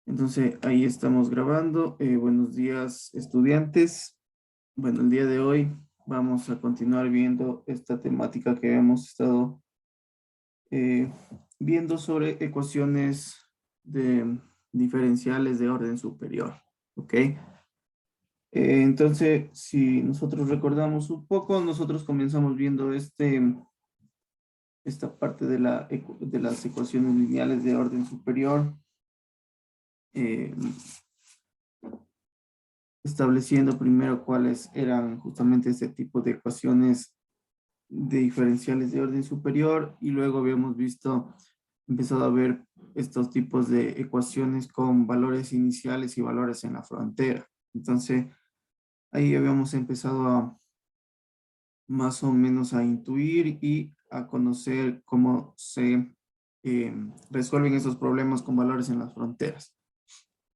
Entonces, ahí estamos grabando. Buenos días, estudiantes. Bueno, el día de hoy vamos a continuar viendo esta temática que hemos estado eh, viendo sobre ecuaciones de diferenciales de orden superior. ¿Ok? Entonces, si nosotros recordamos un poco, nosotros comenzamos viendo esta parte de de las ecuaciones lineales de orden superior. eh, Estableciendo primero cuáles eran justamente este tipo de ecuaciones de diferenciales de orden superior, y luego habíamos empezado a ver estos tipos de ecuaciones con valores iniciales y valores en la frontera. Entonces, ahí habíamos empezado a más o menos a intuir y a conocer cómo se resuelven esos problemas con valores en las fronteras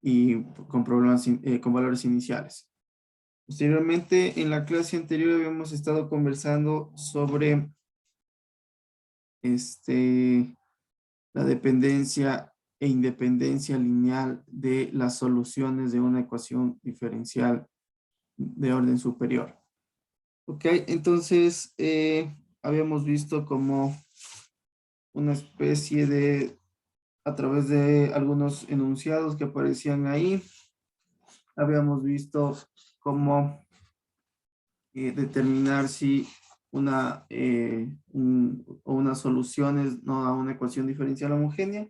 y con problemas con valores iniciales. Posteriormente, en la clase anterior habíamos estado conversando sobre la dependencia e independencia lineal de las soluciones de una ecuación diferencial de orden superior. Ok, entonces habíamos visto como una especie de, a través de algunos enunciados que aparecían ahí, habíamos visto cómo determinar si o unas soluciones, ¿no?, a una ecuación diferencial homogénea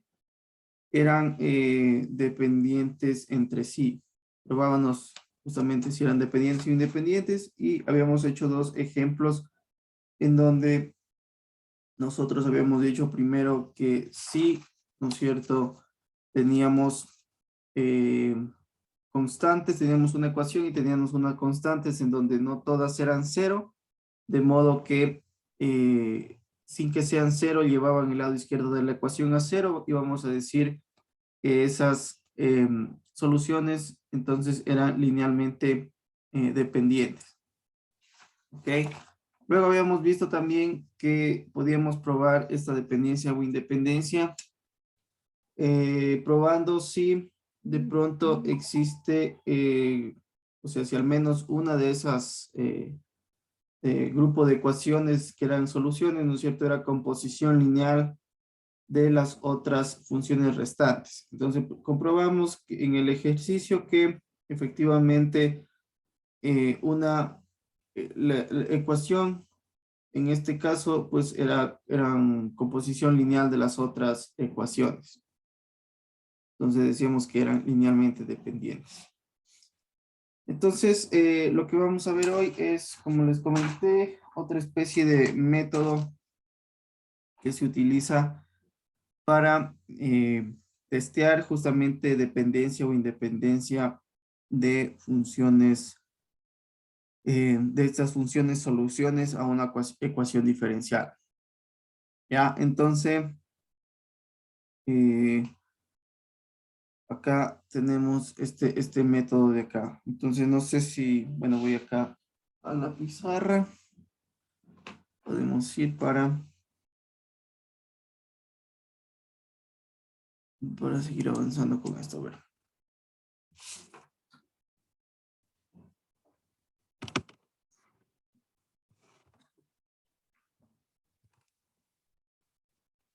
eran dependientes entre sí. Probábamos justamente si eran dependientes o independientes, y habíamos hecho dos ejemplos en donde nosotros habíamos dicho primero que sí, ¿no es cierto? Teníamos eh, constantes, teníamos una ecuación y teníamos unas constantes en donde no todas eran cero, de modo que sin que sean cero llevaban el lado izquierdo de la ecuación a cero, y vamos a decir que esas soluciones entonces eran linealmente dependientes. ¿Ok? Luego habíamos visto también que podíamos probar esta dependencia o independencia, probando si de pronto existe, o sea, si al menos una de esas grupo de ecuaciones que eran soluciones, ¿no es cierto?, era composición lineal de las otras funciones restantes. Entonces, comprobamos que en el ejercicio que efectivamente la ecuación, en este caso, pues eran composición lineal de las otras ecuaciones. Entonces decíamos que eran linealmente dependientes. Entonces, lo que vamos a ver hoy es, como les comenté, otra especie de método que se utiliza para testear justamente dependencia o independencia de funciones, de estas funciones soluciones a una ecuación diferencial. Ya, entonces, eh, acá tenemos este método de acá. Entonces, no sé si, bueno, voy acá a la pizarra. Podemos ir para seguir avanzando con esto. A ver.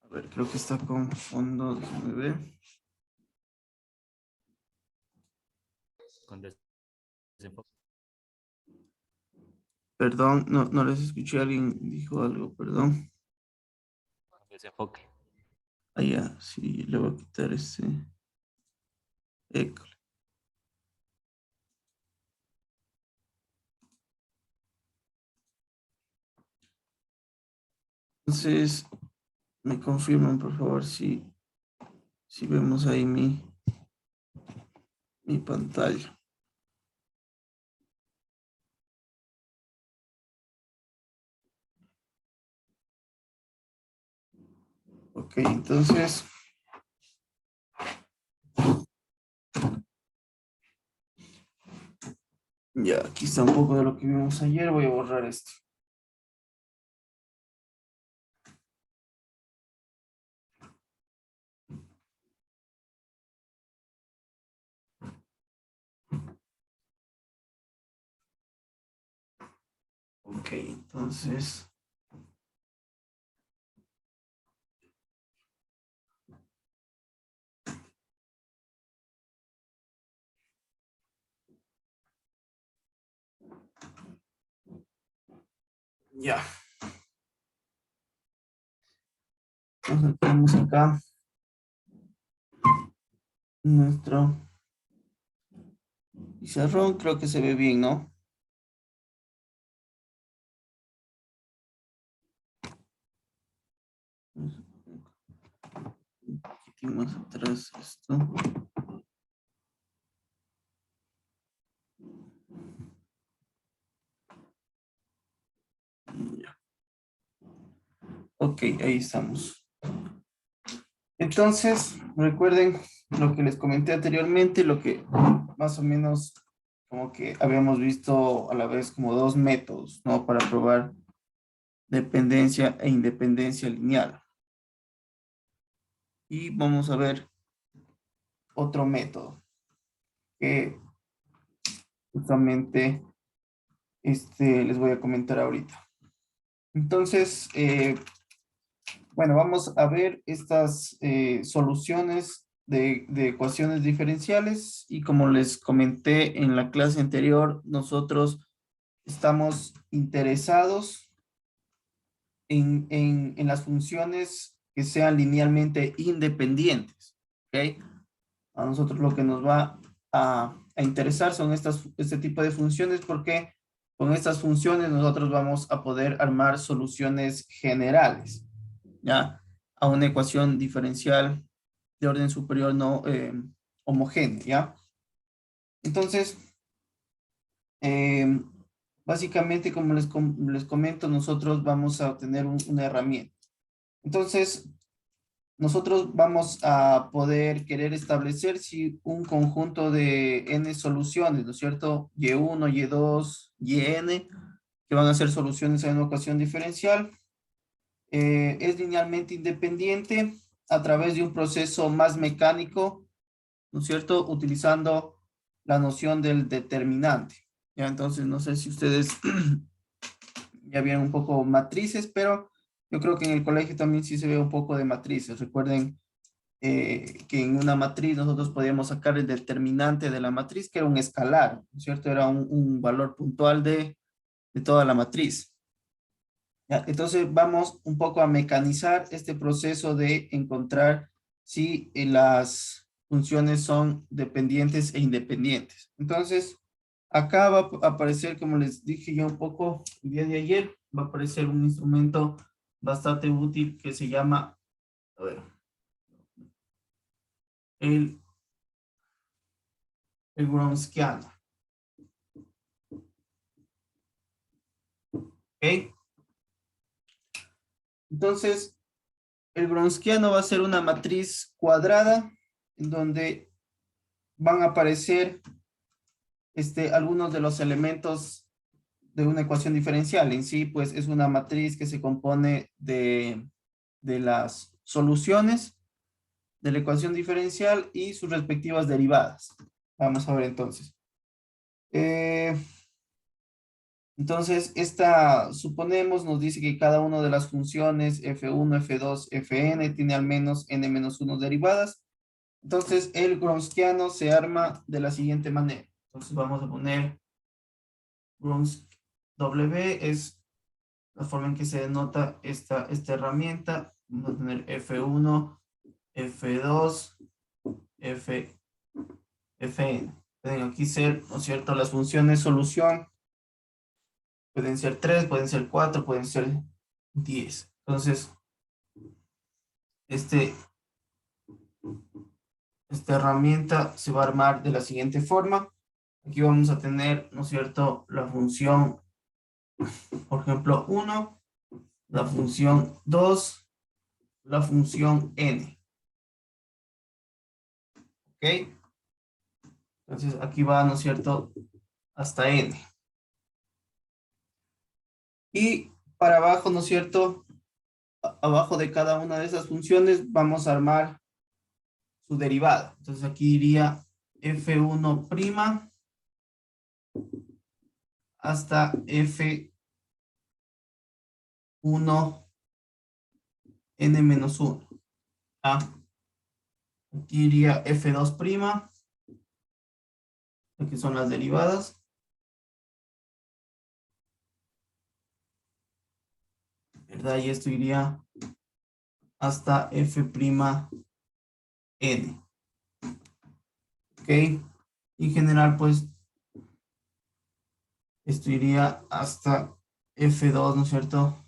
A ver, creo que está con fondo, déjame ver. Con desenfoque. Perdón, no les escuché, alguien dijo algo, perdón. Con desenfoque. Ah, ya, sí, le voy a quitar ese eco. Entonces, me confirman, por favor, si vemos ahí mi pantalla. Ok, entonces, ya, aquí está un poco de lo que vimos ayer. Voy a borrar esto. Ok, entonces. Ya. Entonces tenemos acá nuestro pizarrón. Creo que se ve bien, ¿no? Un poquitín más atrás esto. Ya. Ok, ahí estamos. Entonces, recuerden lo que les comenté anteriormente, lo que más o menos como que habíamos visto a la vez como dos métodos, ¿no? Para probar dependencia e independencia lineal. Y vamos a ver otro método que justamente les voy a comentar ahorita. Entonces, bueno, vamos a ver estas soluciones de ecuaciones diferenciales y como les comenté en la clase anterior, nosotros estamos interesados en las funciones que sean linealmente independientes, ¿ok? A nosotros lo que nos va a interesar son este tipo de funciones porque con estas funciones nosotros vamos a poder armar soluciones generales, ¿ya? A una ecuación diferencial de orden superior no homogénea, ¿ya? Entonces, básicamente, como les comento, nosotros vamos a obtener una herramienta. Entonces, nosotros vamos a poder querer establecer si un conjunto de n soluciones, ¿no es cierto? Y1, Y2, Yn, que van a ser soluciones en una ecuación diferencial, es linealmente independiente a través de un proceso más mecánico, ¿no es cierto? Utilizando la noción del determinante. Ya, entonces, no sé si ustedes ya vieron un poco matrices, pero yo creo que en el colegio también sí se ve un poco de matrices. Recuerden que en una matriz nosotros podíamos sacar el determinante de la matriz, que era un escalar, ¿no es cierto? Era un valor puntual de toda la matriz. ¿Ya? Entonces vamos un poco a mecanizar este proceso de encontrar si las funciones son dependientes e independientes. Entonces, acá va a aparecer, como les dije yo un poco el día de ayer, va a aparecer un instrumento bastante útil que se llama, a ver, el Wronskiano. ¿Ok? Entonces, el Wronskiano va a ser una matriz cuadrada en donde van a aparecer algunos de los elementos de una ecuación diferencial. En sí, pues es una matriz que se compone de las soluciones de la ecuación diferencial y sus respectivas derivadas. Vamos a ver entonces. Entonces, suponemos, nos dice que cada una de las funciones f1, f2, fn tiene al menos n-1 derivadas. Entonces, el Wronskiano se arma de la siguiente manera. Entonces, vamos a poner W es la forma en que se denota esta herramienta. Vamos a tener F1, F2, Fn. Pueden aquí ser, ¿no es cierto?, las funciones solución. Pueden ser 3, pueden ser 4, pueden ser 10. Entonces, esta herramienta se va a armar de la siguiente forma. Aquí vamos a tener, ¿no es cierto?, la función, por ejemplo, 1, la función 2, la función n. ¿Ok? Entonces, aquí va, ¿no es cierto?, hasta n. Y para abajo, ¿no es cierto?, abajo de cada una de esas funciones vamos a armar su derivada. Entonces, aquí iría f1' hasta f 1, n menos 1. ¿Ya? Aquí iría F2', aquí son las derivadas. ¿Verdad? Y esto iría hasta F'N. ¿Ok? En general, pues, esto iría hasta F2, ¿no es cierto?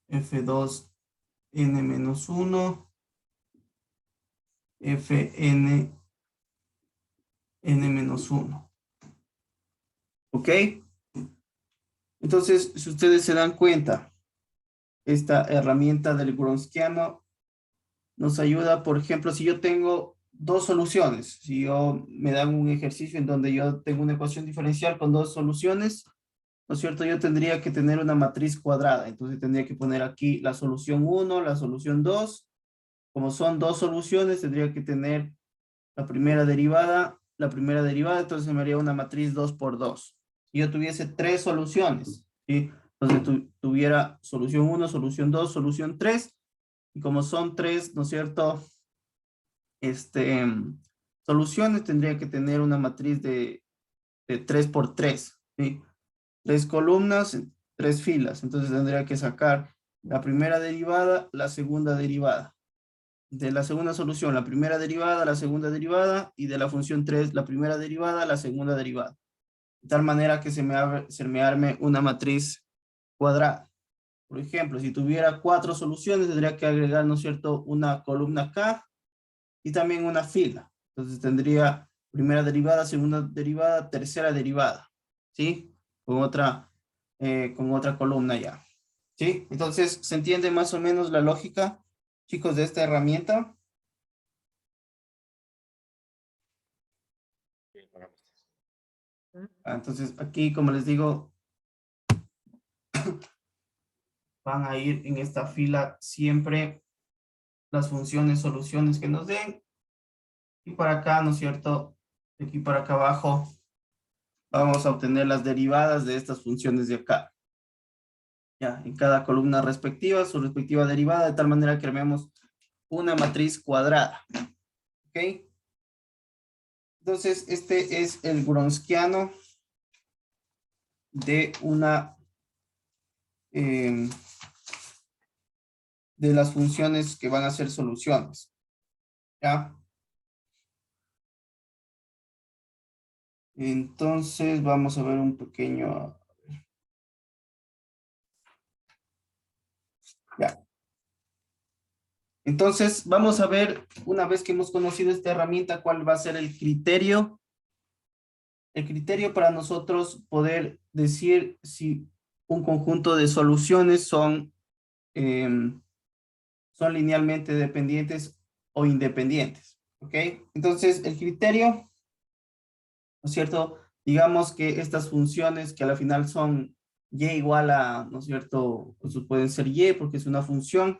F2 n menos 1, Fn n menos 1. ¿Ok? Entonces, si ustedes se dan cuenta, esta herramienta del Wronskiano nos ayuda, por ejemplo, si yo tengo dos soluciones, si yo me dan un ejercicio en donde yo tengo una ecuación diferencial con dos soluciones, ¿no es cierto? Yo tendría que tener una matriz cuadrada, entonces tendría que poner aquí la solución 1, la solución 2. Como son dos soluciones, tendría que tener la primera derivada, entonces me haría una matriz 2 por 2. Si yo tuviese tres soluciones, ¿sí? Entonces tuviera solución 1, solución 2, solución 3, y como son tres, ¿no es cierto? Soluciones, tendría que tener una matriz de 3 por 3, ¿sí? Tres columnas, tres filas, entonces tendría que sacar la primera derivada, la segunda derivada. De la segunda solución, la primera derivada, la segunda derivada, y de la función 3, la primera derivada, la segunda derivada. De tal manera que se me arme una matriz cuadrada. Por ejemplo, si tuviera cuatro soluciones, tendría que agregar, ¿no es cierto?, una columna acá y también una fila. Entonces tendría primera derivada, segunda derivada, tercera derivada, ¿sí? Con otra columna ya, ¿sí? Entonces, ¿se entiende más o menos la lógica, chicos, de esta herramienta? Entonces, aquí, como les digo, van a ir en esta fila siempre las funciones, soluciones que nos den. Y para acá, ¿no es cierto? De aquí para acá abajo, vamos a obtener las derivadas de estas funciones de acá. Ya, en cada columna respectiva, su respectiva derivada, de tal manera que armemos una matriz cuadrada. ¿Ok? Entonces, este es el Wronskiano de una... de las funciones que van a ser soluciones. ¿Ya? Entonces, vamos a ver un pequeño... Ya. Entonces, vamos a ver, una vez que hemos conocido esta herramienta, cuál va a ser el criterio. El criterio para nosotros poder decir si un conjunto de soluciones son linealmente dependientes o independientes. ¿Ok? Entonces, el criterio, ¿no es cierto? Digamos que estas funciones que a la final son y igual a, ¿no es cierto? Pues pueden ser y porque es una función.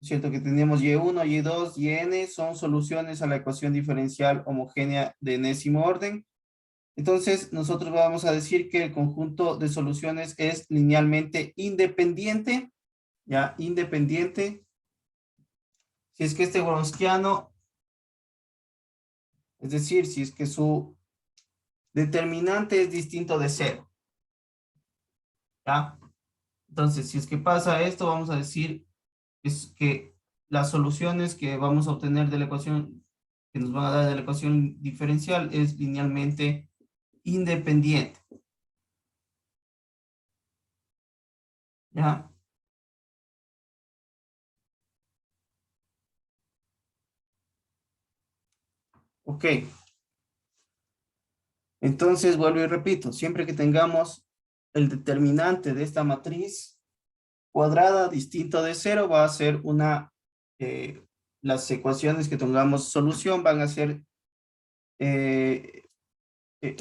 ¿Cierto? Que tenemos y1, y2, yn son soluciones a la ecuación diferencial homogénea de enésimo orden. Entonces, nosotros vamos a decir que el conjunto de soluciones es linealmente independiente, ¿ya? Independiente. Si es que este Wronskiano, es decir, si es que su determinante es distinto de cero, ¿ya? Entonces, si es que pasa esto, vamos a decir es que las soluciones que vamos a obtener de la ecuación, que nos van a dar de la ecuación diferencial, es linealmente independiente. ¿Ya? Ok. Entonces, vuelvo y repito, siempre que tengamos el determinante de esta matriz cuadrada distinto de cero, va a ser las ecuaciones que tengamos solución van a ser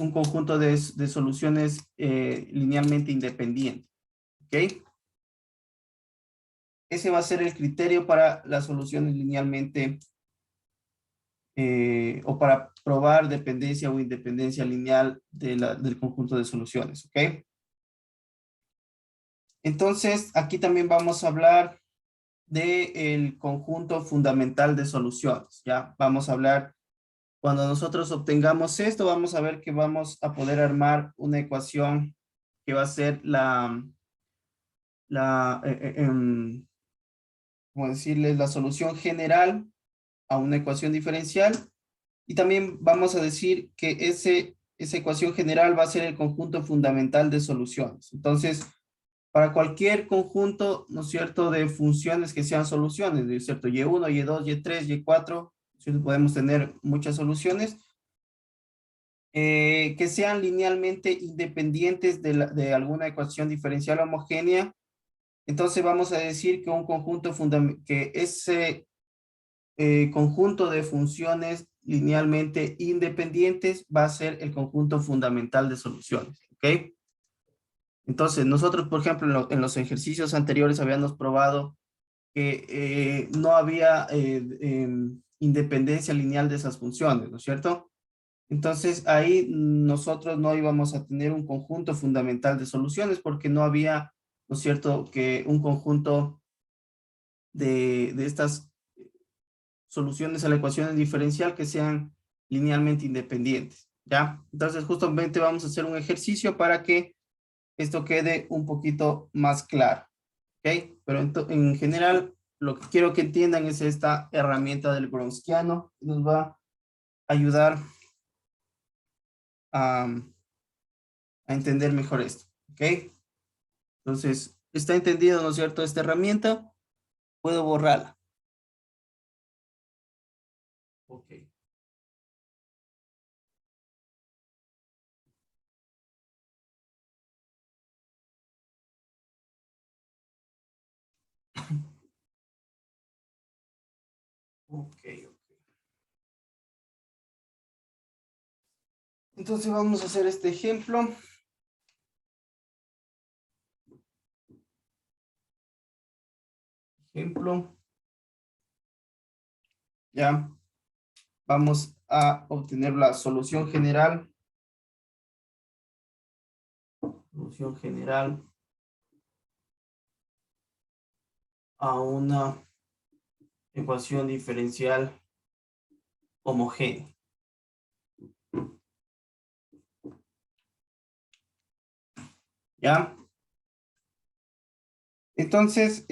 un conjunto de soluciones linealmente independientes. ¿Ok? Ese va a ser el criterio para las soluciones linealmente o para probar dependencia o independencia lineal del conjunto de soluciones. ¿Ok? Entonces, aquí también vamos a hablar del conjunto fundamental de soluciones, ¿ya? Vamos a hablar, cuando nosotros obtengamos esto, vamos a ver que vamos a poder armar una ecuación que va a ser ¿cómo decirles? La solución general a una ecuación diferencial. Y también vamos a decir que esa ecuación general va a ser el conjunto fundamental de soluciones. Entonces, para cualquier conjunto, ¿no es cierto?, de funciones que sean soluciones, ¿no es cierto? Y1, Y2, Y3, Y4, ¿cierto? Podemos tener muchas soluciones que sean linealmente independientes de alguna ecuación diferencial homogénea. Entonces vamos a decir que un conjunto que ese conjunto de funciones linealmente independientes va a ser el conjunto fundamental de soluciones, ¿ok? Entonces, nosotros, por ejemplo, en los ejercicios anteriores habíamos probado que no había independencia lineal de esas funciones, ¿no es cierto? Entonces, ahí nosotros no íbamos a tener un conjunto fundamental de soluciones porque no había, ¿no es cierto?, que un conjunto de estas soluciones a la ecuación diferencial que sean linealmente independientes, ¿ya? Entonces, justamente vamos a hacer un ejercicio para que esto quede un poquito más claro, ¿ok? Pero en general, lo que quiero que entiendan es esta herramienta del Gronskiano, que nos va a ayudar a, a entender mejor esto, ¿ok? Entonces, ¿está entendido, no es cierto, esta herramienta? Puedo borrarla. Ok. Ok, ok. Entonces vamos a hacer este ejemplo. Ya. Vamos a obtener la solución general. Solución general a una ecuación diferencial homogénea. ¿Ya? Entonces,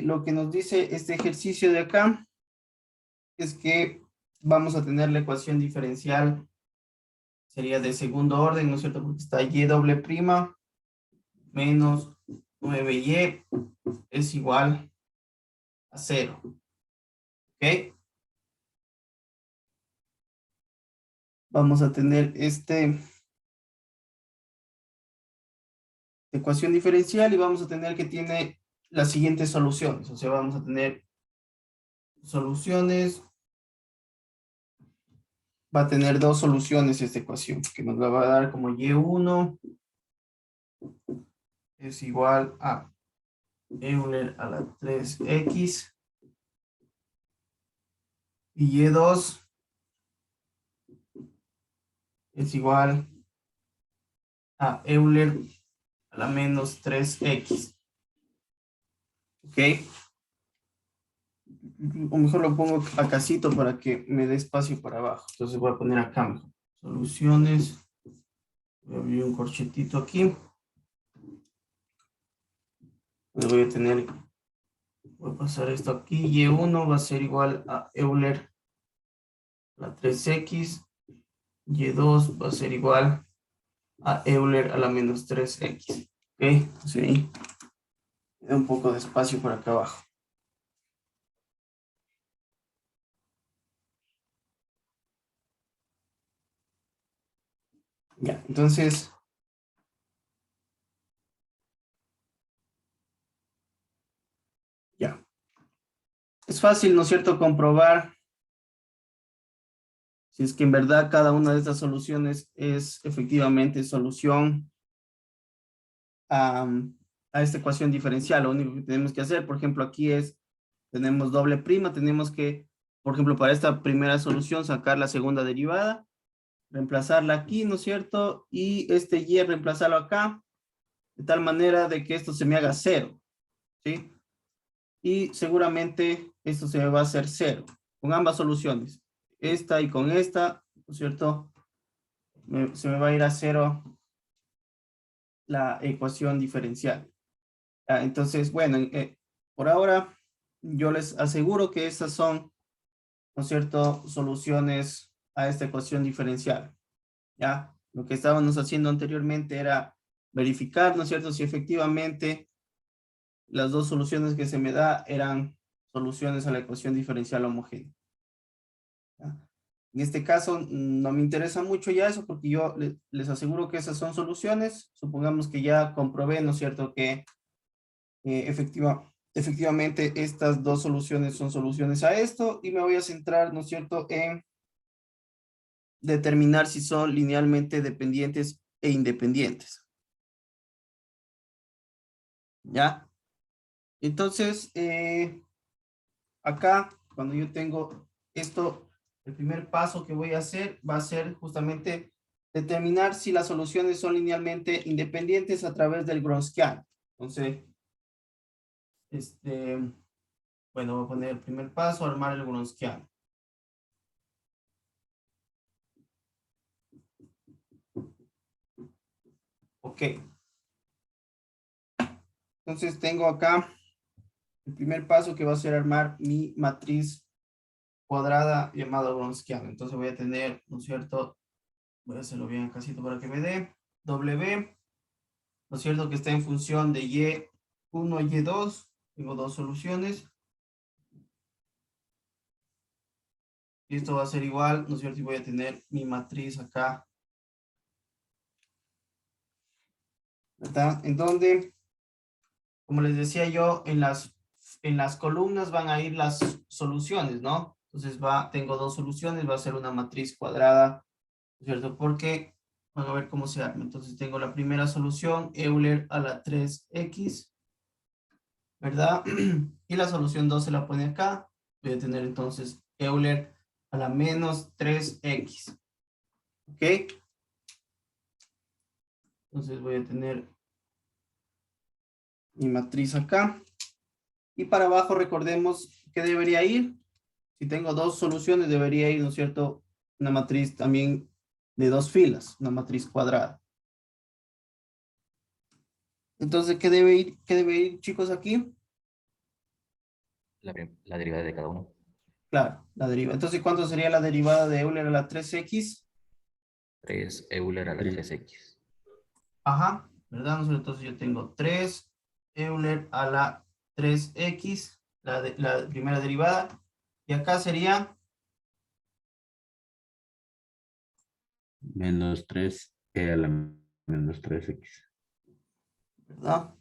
lo que nos dice este ejercicio de acá es que vamos a tener la ecuación diferencial, sería de segundo orden, ¿no es cierto? Porque está y doble prima menos 9y es igual a 0. ¿Ok? Vamos a tener ecuación diferencial y vamos a tener que tiene las siguientes soluciones. O sea, vamos a tener soluciones. Va a tener dos soluciones esta ecuación, que nos la va a dar como y1 es igual a Euler a la 3x y y2 es igual a Euler a la menos 3x. ¿Ok? O mejor lo pongo acasito para que me dé espacio para abajo. Entonces voy a poner acá mejor. Soluciones. Voy a abrir un corchetito aquí. Voy a tener, voy a pasar esto aquí. Y1 va a ser igual a Euler a la 3x. Y2 va a ser igual a Euler a la menos 3x. ¿Ok? Entonces ahí me da un poco de espacio por acá abajo. Ya, entonces, ya. Es fácil, ¿no es cierto?, comprobar si es que en verdad cada una de estas soluciones es efectivamente solución a esta ecuación diferencial. Lo único que tenemos que hacer, por ejemplo, aquí tenemos doble prima, tenemos que, por ejemplo, para esta primera solución sacar la segunda derivada, reemplazarla aquí, ¿no es cierto? Y este y reemplazarlo acá. de tal manera de que esto se me haga 0, ¿sí? Y seguramente esto se me va a hacer 0 con ambas soluciones. Esta y con esta, ¿no es cierto? Se me va a ir a 0 la ecuación diferencial. Entonces, bueno, por ahora yo les aseguro que estas son, ¿no es cierto?, soluciones a esta ecuación diferencial. ¿Ya? Lo que estábamos haciendo anteriormente era verificar, ¿no es cierto?, si efectivamente las dos soluciones que se me da eran soluciones a la ecuación diferencial homogénea. ¿Ya? En este caso no me interesa mucho ya eso porque yo les aseguro que esas son soluciones. Supongamos que ya comprobé, ¿no es cierto?, que efectivamente estas dos soluciones son soluciones a esto y me voy a centrar, ¿no es cierto?, en determinar si son linealmente dependientes e independientes. ¿Ya? Entonces, acá, cuando yo tengo esto, el primer paso que voy a hacer va a ser justamente determinar si las soluciones son linealmente independientes a través del Gronskiano. Entonces, bueno, voy a poner el primer paso, armar el Gronskiano. Ok. Entonces tengo acá el primer paso que va a ser armar mi matriz cuadrada llamada Gronskiano. Entonces voy a tener, ¿no es cierto? Voy a hacerlo bien en casito para que me dé. W, ¿no es cierto?, que está en función de Y1 y Y2. Tengo dos soluciones. Y esto va a ser igual, ¿no es cierto? Y voy a tener mi matriz acá, ¿verdad? En donde, como les decía yo, en las columnas van a ir las soluciones, ¿no? Entonces tengo dos soluciones, va a ser una matriz cuadrada, ¿no es cierto? Porque van a ver cómo se arma. Entonces tengo la primera solución, Euler a la 3x, ¿verdad? Y la solución 2 se la pone acá. Voy a tener entonces Euler a la menos 3x. ¿Ok? Entonces voy a tener mi matriz acá. Y para abajo recordemos que debería ir. Si tengo dos soluciones, debería ir, ¿no es cierto?, una matriz también de dos filas, una matriz cuadrada. Entonces, ¿qué debe ir, chicos, aquí? La derivada de cada uno. Claro, la derivada. Entonces, ¿cuánto sería la derivada de Euler a la 3x? 3 Euler a la 3x. Ajá, ¿verdad? ¿No es cierto? Entonces yo tengo 3 Euler a la 3x, la primera derivada. Y acá sería Menos 3 a la menos 3x. ¿verdad?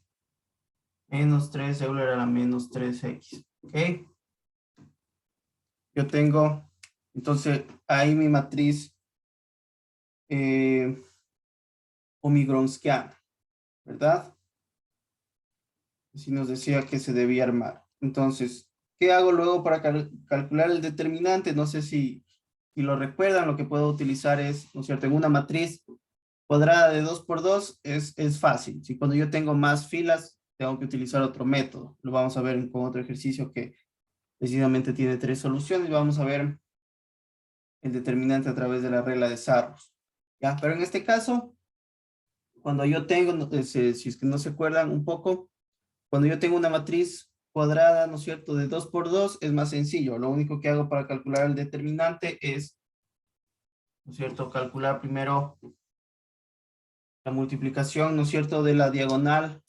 Menos 3 Euler a la menos 3x. ¿Ok? Yo tengo, entonces, ahí mi matriz Omigronskiana, ¿verdad? Así nos decía que se debía armar. Entonces, ¿qué hago luego para calcular el determinante? No sé si lo recuerdan, lo que puedo utilizar es, ¿no es cierto?, en una matriz cuadrada de 2 por 2 es fácil. Si cuando yo tengo más filas, tengo que utilizar otro método. Lo vamos a ver con otro ejercicio que precisamente tiene 3 soluciones. Vamos a ver el determinante a través de la regla de Sarros. ¿Ya? Pero en este caso, cuando yo tengo, si es que no se acuerdan un poco, cuando yo tengo una matriz cuadrada, ¿no es cierto?, de 2 por 2 es más sencillo. Lo único que hago para calcular el determinante es, ¿no es cierto?, calcular primero la multiplicación, ¿no es cierto?, de la diagonal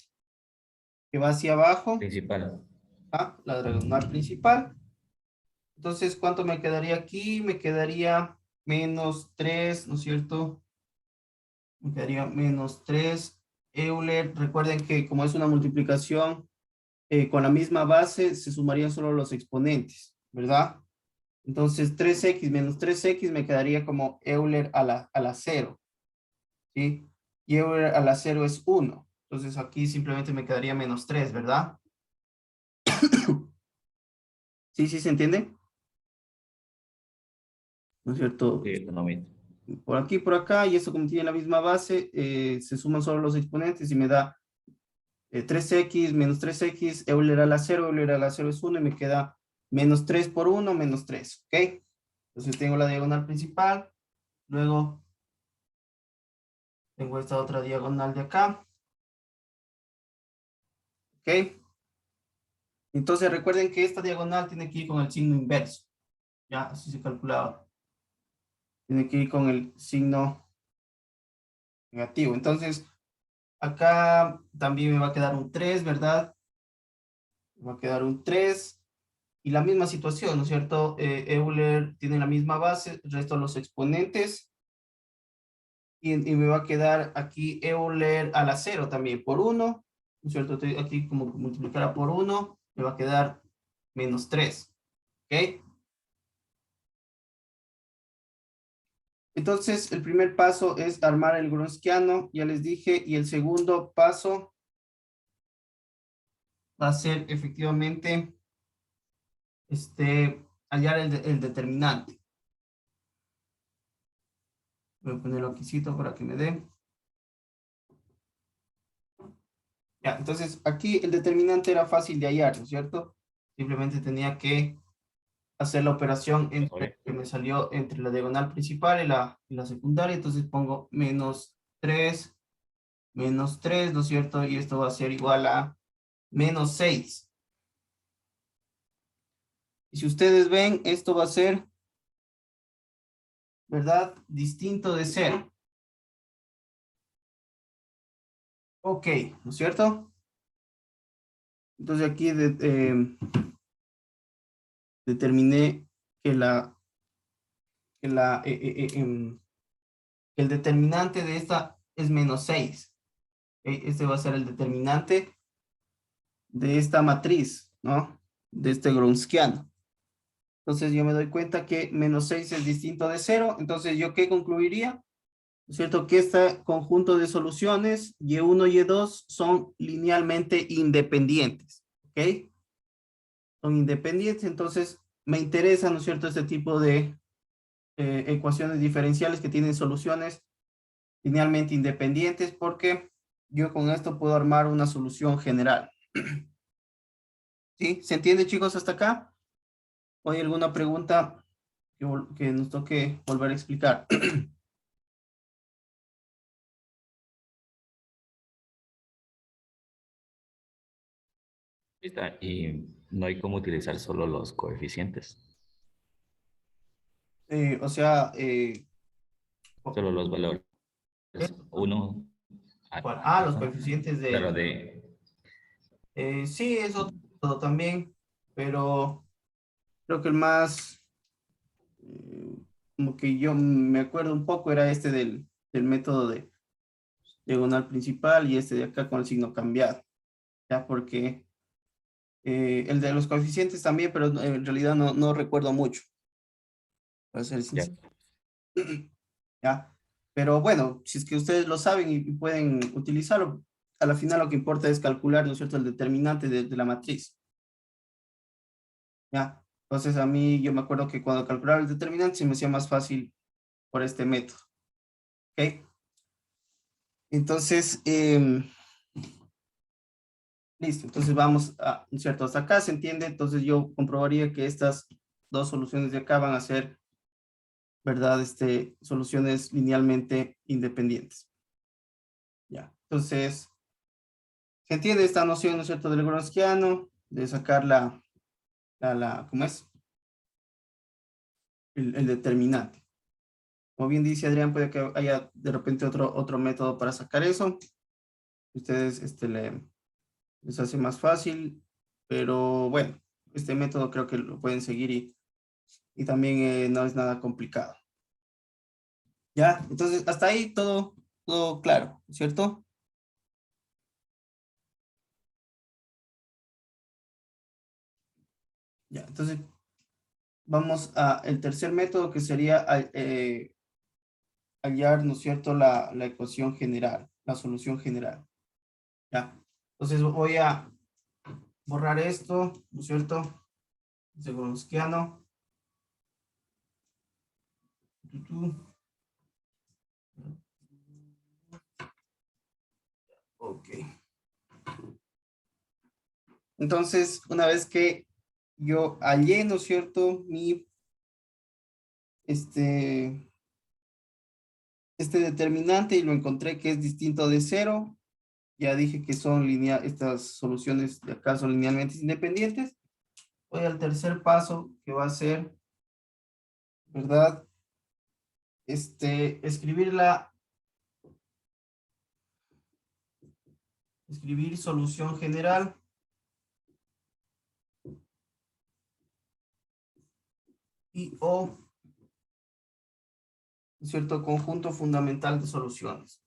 que va hacia abajo, Principal. la diagonal principal. Entonces, ¿cuánto me quedaría aquí? Me quedaría menos 3, ¿no es cierto? Me quedaría menos 3 Euler. Recuerden que como es una multiplicación con la misma base, se sumarían solo los exponentes, ¿verdad? Entonces, 3x menos 3x me quedaría como Euler a la 0, ¿sí? Y Euler a la 0 es 1. Entonces, aquí simplemente me quedaría menos 3, ¿verdad? ¿Sí, sí se entiende? ¿No es cierto? Sí, economista. Por aquí, por acá, y eso como tiene la misma base, se suman solo los exponentes y me da 3x menos 3x, Euler a la 0, Euler a la 0 es 1 y me queda menos 3 por 1, menos 3, ¿ok? Entonces tengo la diagonal principal, luego tengo esta otra diagonal de acá, ¿ok? Entonces recuerden que esta diagonal tiene que ir con el signo inverso, ya, así se calculaba. Tiene que ir con el signo negativo. Entonces, acá también me va a quedar un 3, ¿verdad? Me va a quedar un 3. Y la misma situación, ¿no es cierto? Euler tiene la misma base, el resto de los exponentes. Y me va a quedar aquí Euler a la 0 también, por 1. ¿No es cierto? Aquí como multiplicará por 1, me va a quedar menos 3. ¿Ok? Entonces, el primer paso es armar el Gronskiano, ya les dije, y el segundo paso va a ser efectivamente hallar el determinante. Voy a ponerlo aquícito para que me dé. Ya, entonces aquí el determinante era fácil de hallar, ¿no es cierto? Simplemente tenía que hacer la operación que me salió entre la diagonal principal y la secundaria. Entonces pongo menos 3, ¿no es cierto? Y esto va a ser igual a menos 6. Y si ustedes ven, esto va a ser, ¿verdad? Distinto de 0. Ok, ¿no es cierto? Entonces aquí determiné que el determinante de esta es menos 6. Este va a ser el determinante de esta matriz, ¿no? De este Gronskiano. Entonces yo me doy cuenta que menos 6 es distinto de 0. Entonces yo, ¿qué concluiría? ¿No es cierto? Que este conjunto de soluciones, Y1 y Y2, son linealmente independientes. ¿Ok? Son independientes, entonces me interesa, ¿no es cierto?, este tipo de ecuaciones diferenciales que tienen soluciones linealmente independientes, porque yo con esto puedo armar una solución general. ¿Sí? ¿Se entiende, chicos, hasta acá? ¿O hay alguna pregunta que nos toque volver a explicar? Está, y no hay cómo utilizar solo los coeficientes, O sea, solo los valores. Uno, los coeficientes claro, de... de sí, eso todo también, pero creo que el más, como que yo me acuerdo un poco, era este del método de diagonal principal y este de acá con el signo cambiado, ya, porque el de los coeficientes también, pero en realidad no recuerdo mucho, para ser ya. sincero. Ya, pero bueno, si es que ustedes lo saben y pueden utilizarlo, a la final lo que importa es calcular, ¿no es cierto?, el determinante de la matriz. Ya, entonces a mí yo me acuerdo que cuando calculaba el determinante se me hacía más fácil por este método. ¿Ok? Entonces, listo, entonces vamos a, ¿no es cierto? Hasta acá se entiende, entonces yo comprobaría que estas dos soluciones de acá van a ser, ¿verdad? Soluciones linealmente independientes. Ya, entonces, se entiende esta noción, ¿no es cierto?, del Gronskiano, de sacar ¿cómo es? El determinante. Como bien dice Adrián, puede que haya de repente otro método para sacar eso. Ustedes les hace más fácil, pero bueno, este método creo que lo pueden seguir y también no es nada complicado. ¿Ya? Entonces, hasta ahí todo claro, ¿cierto? Ya, entonces vamos a el tercer método que sería hallar, ¿no es cierto?, la ecuación general, la solución general. Ya, entonces voy a borrar esto, ¿no es cierto? Segurosquiano. Ok. Entonces, una vez que yo hallé, ¿no es cierto?, este determinante y lo encontré que es distinto de cero, ya dije que son estas soluciones de acá son linealmente independientes. Voy al tercer paso, que va a ser, ¿verdad? Escribir solución general. Y o, ¿no es cierto?, conjunto fundamental de soluciones.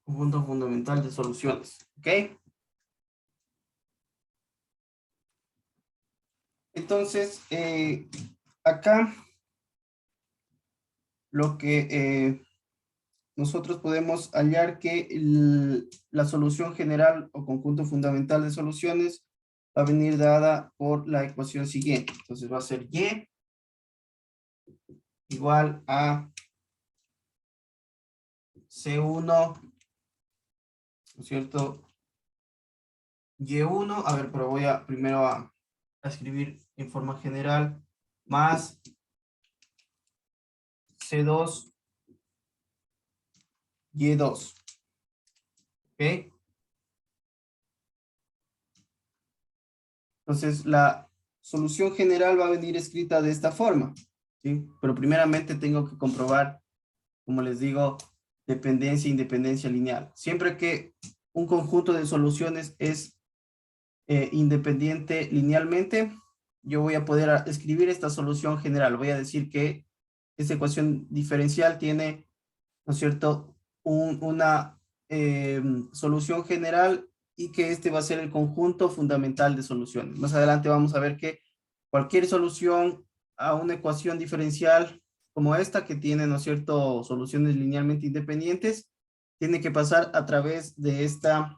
Conjunto fundamental de soluciones. ¿Ok? Entonces, acá lo que nosotros podemos hallar que la solución general o conjunto fundamental de soluciones va a venir dada por la ecuación siguiente. Entonces va a ser Y igual a C1, ¿no es cierto? Y1, a ver, pero voy a primero a escribir en forma general, más C2, Y2. ¿Ok? Entonces, la solución general va a venir escrita de esta forma, ¿sí? Pero primeramente tengo que comprobar, como les digo, dependencia e independencia lineal. Siempre que un conjunto de soluciones es independiente linealmente, yo voy a poder escribir esta solución general. Voy a decir que esta ecuación diferencial tiene, ¿no es cierto?, una solución general y que este va a ser el conjunto fundamental de soluciones. Más adelante vamos a ver que cualquier solución a una ecuación diferencial como esta, que tiene, ¿no es cierto?, soluciones linealmente independientes, tiene que pasar a través de esta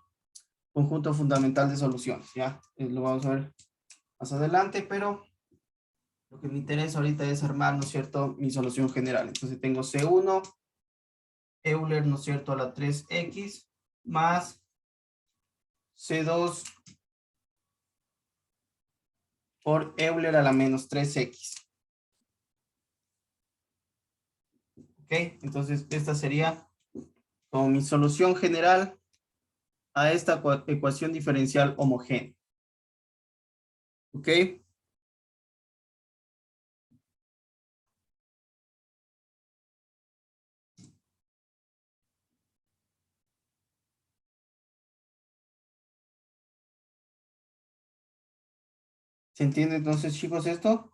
conjunto fundamental de soluciones, ¿ya? Lo vamos a ver más adelante, pero lo que me interesa ahorita es armar, ¿no es cierto?, mi solución general. Entonces tengo C1, Euler, ¿no es cierto?, a la 3x, más C2 por Euler a la menos 3x. ¿Ok? Entonces esta sería como mi solución general a esta ecuación diferencial homogénea. ¿Ok? ¿Se entiende entonces, chicos, esto?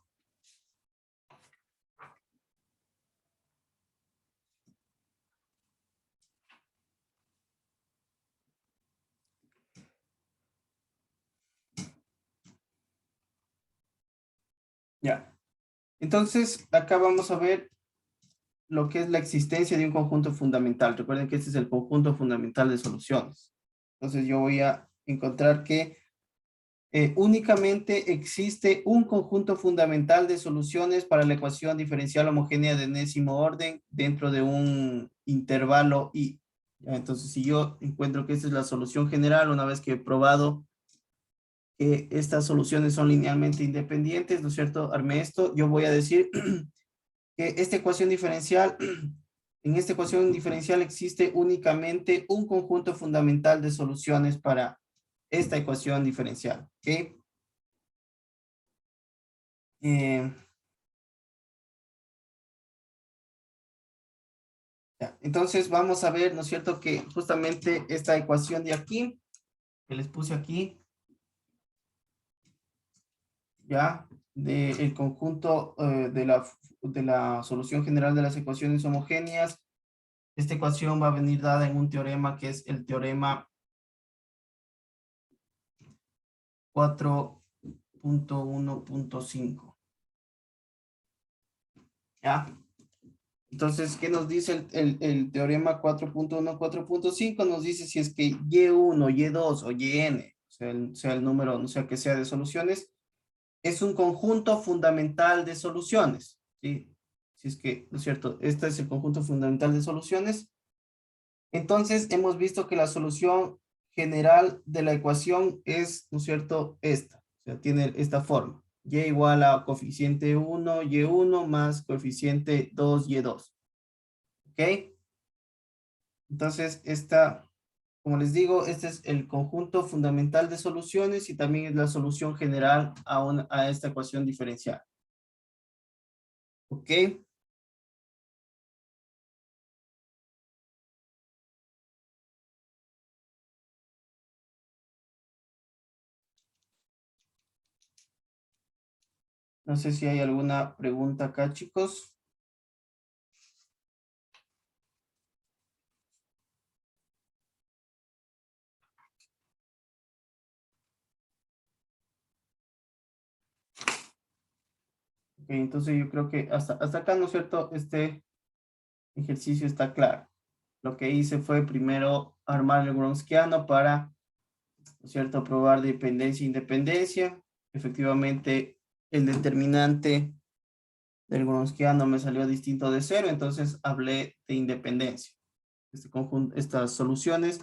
Ya. Entonces, acá vamos a ver lo que es la existencia de un conjunto fundamental. Recuerden que este es el conjunto fundamental de soluciones. Entonces yo voy a encontrar que únicamente existe un conjunto fundamental de soluciones para la ecuación diferencial homogénea de enésimo orden dentro de un intervalo I. Entonces, si yo encuentro que esta es la solución general, una vez que he probado que estas soluciones son linealmente independientes, ¿no es cierto? Armé esto, yo voy a decir que esta ecuación diferencial, en esta ecuación diferencial existe únicamente un conjunto fundamental de soluciones para esta ecuación diferencial. ¿Ok? Ya. Entonces vamos a ver, ¿no es cierto?, que justamente esta ecuación de aquí, que les puse aquí, ya, del conjunto de la solución general de las ecuaciones homogéneas, esta ecuación va a venir dada en un teorema que es el teorema 4.1.5. ¿Ya? Entonces, ¿qué nos dice el teorema 4.1, 4.5? Nos dice si es que Y1, Y2 o Yn, sea el número, no sea que sea de soluciones, es un conjunto fundamental de soluciones, ¿sí? Si es que, ¿no es cierto? Este es el conjunto fundamental de soluciones. Entonces, hemos visto que la solución general de la ecuación es, ¿no es cierto?, esta. O sea, tiene esta forma. Y igual a coeficiente 1, y1 más coeficiente 2, y2. ¿Ok? Entonces, como les digo, este es el conjunto fundamental de soluciones y también es la solución general a esta ecuación diferencial. ¿Ok? No sé si hay alguna pregunta acá, chicos. Ok, entonces yo creo que hasta acá, ¿no es cierto? Este ejercicio está claro. Lo que hice fue primero armar el Wronskiano para, ¿no es cierto?, probar dependencia e independencia. Efectivamente, el determinante del Wronskiano me salió distinto de cero, entonces hablé de independencia. Este conjunto, estas soluciones,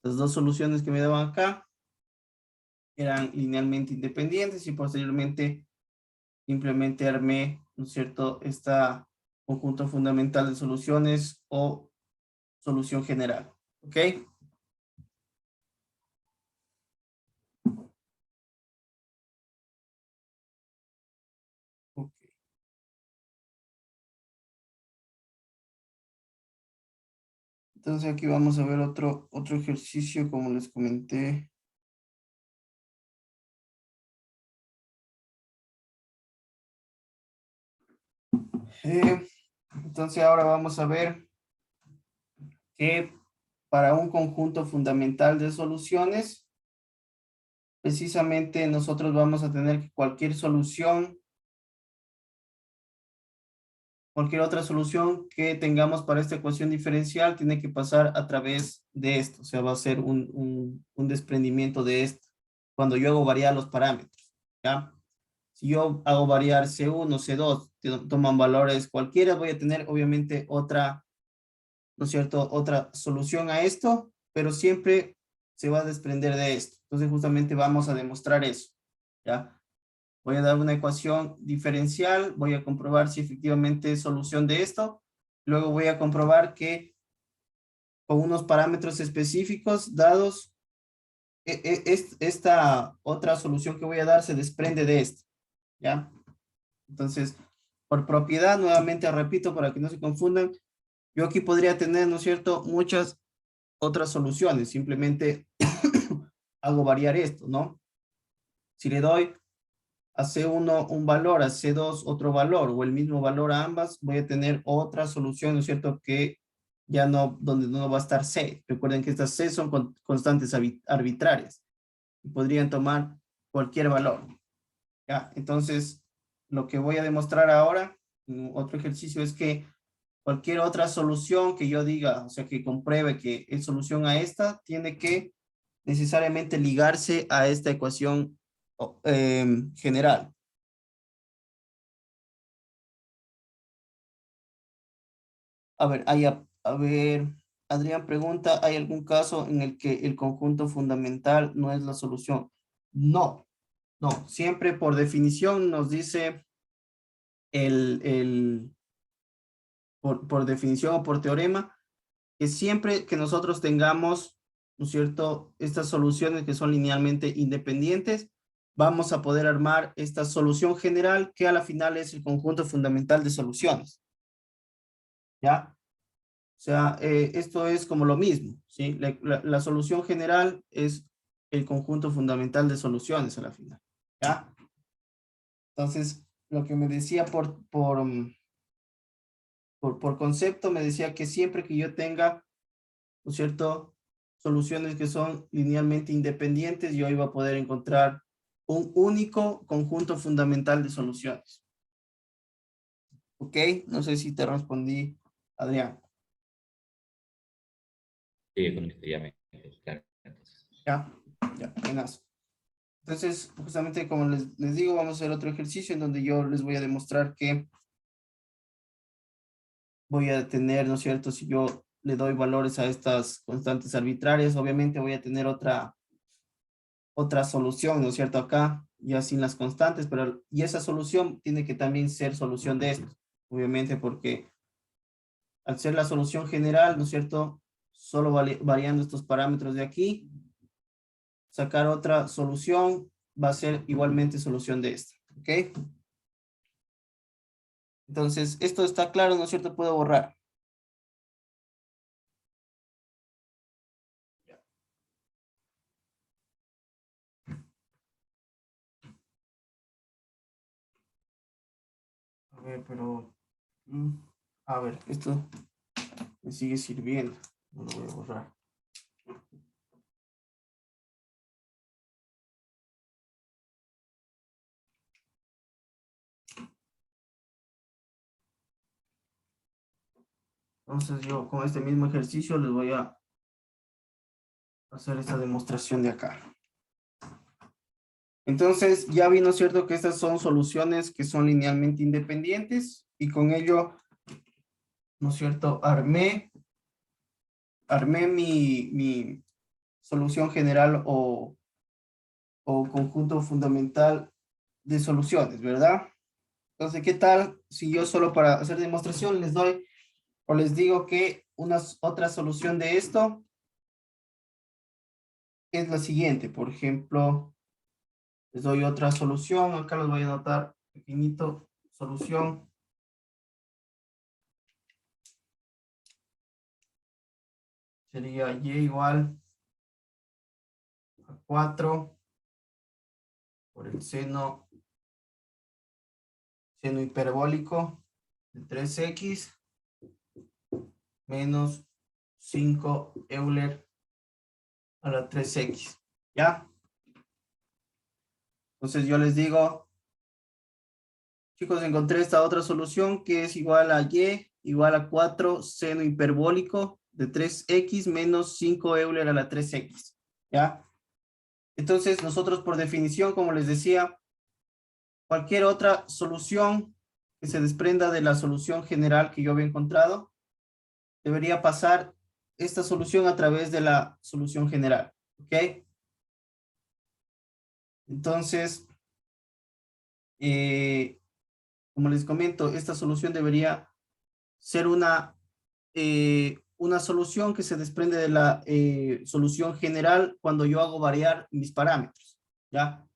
las dos soluciones que me daban acá, eran linealmente independientes y posteriormente simplemente armé, ¿no es cierto?, esta conjunto fundamental de soluciones o solución general. ¿Ok? Ok. Entonces aquí vamos a ver otro ejercicio, como les comenté. Entonces ahora vamos a ver que para un conjunto fundamental de soluciones, precisamente nosotros vamos a tener que cualquier otra solución que tengamos para esta ecuación diferencial tiene que pasar a través de esto. O sea, va a ser un desprendimiento de esto cuando yo hago variar los parámetros, ¿ya? Si yo hago variar C1, C2, toman valores cualquiera, voy a tener obviamente otra, ¿no es cierto?, otra solución a esto, pero siempre se va a desprender de esto. Entonces justamente vamos a demostrar eso, ¿ya? Voy a dar una ecuación diferencial, voy a comprobar si efectivamente es solución de esto, luego voy a comprobar que con unos parámetros específicos dados, esta otra solución que voy a dar se desprende de esto, ¿ya? Entonces, por propiedad, nuevamente repito para que no se confundan, yo aquí podría tener, ¿no es cierto?, muchas otras soluciones, simplemente hago variar esto, ¿no? Si le doy a C1 un valor, a C2 otro valor, o el mismo valor a ambas, voy a tener otra solución, ¿no es cierto?, que ya no, donde no va a estar C. Recuerden que estas C son constantes arbitrarias y podrían tomar cualquier valor, ¿ya? Entonces, lo que voy a demostrar ahora, en otro ejercicio, es que cualquier otra solución que yo diga, o sea, que compruebe que es solución a esta, tiene que necesariamente ligarse a esta ecuación general. A ver, Adrián pregunta, ¿hay algún caso en el que el conjunto fundamental no es la solución? No, no, siempre por definición nos dice por definición o por teorema, que siempre que nosotros tengamos, ¿no es cierto?, estas soluciones que son linealmente independientes, vamos a poder armar esta solución general que a la final es el conjunto fundamental de soluciones. ¿Ya? O sea, esto es como lo mismo, ¿sí? La solución general es el conjunto fundamental de soluciones a la final, ¿ya? Entonces, lo que me decía por concepto, me decía que siempre que yo tenga, ¿no es cierto?, soluciones que son linealmente independientes, yo iba a poder encontrar un único conjunto fundamental de soluciones. ¿Ok? No sé si te respondí, Adrián. Sí, con esto ya me quedó claro. Entonces, Ya, ya, buenas. Entonces, justamente como les digo, vamos a hacer otro ejercicio en donde yo les voy a demostrar que voy a tener, ¿no es cierto? Si yo le doy valores a estas constantes arbitrarias, obviamente voy a tener otra solución, ¿no es cierto? Acá, ya sin las constantes, pero y esa solución tiene que también ser solución de esto, obviamente, porque al ser la solución general, ¿no es cierto? Solo variando estos parámetros de aquí, sacar otra solución va a ser igualmente solución de esta, ¿ok? Entonces, esto está claro, ¿no es cierto? Puedo borrar. A ver, pero... a ver, esto me sigue sirviendo. No lo voy a borrar. Entonces yo con este mismo ejercicio les voy a hacer esta demostración de acá. Entonces ya vino, ¿cierto? Que estas son soluciones que son linealmente independientes y con ello, ¿no es cierto? Armé mi solución general o conjunto fundamental de soluciones, ¿verdad? Entonces, ¿qué tal si yo solo para hacer demostración les doy o les digo que otra solución de esto es la siguiente? Por ejemplo, les doy otra solución, acá los voy a anotar pequeñito, solución. Sería y igual a 4 por el seno hiperbólico de 3x menos 5 Euler a la 3x, ¿ya? Entonces yo les digo, chicos, encontré esta otra solución que es igual a y igual a 4 seno hiperbólico de 3x menos 5 Euler a la 3x, ¿ya? Entonces nosotros por definición, como les decía, cualquier otra solución que se desprenda de la solución general que yo había encontrado, debería pasar esta solución a través de la solución general, ¿ok? Entonces, como les comento, esta solución debería ser una solución que se desprende de la solución general cuando yo hago variar mis parámetros, ¿ya?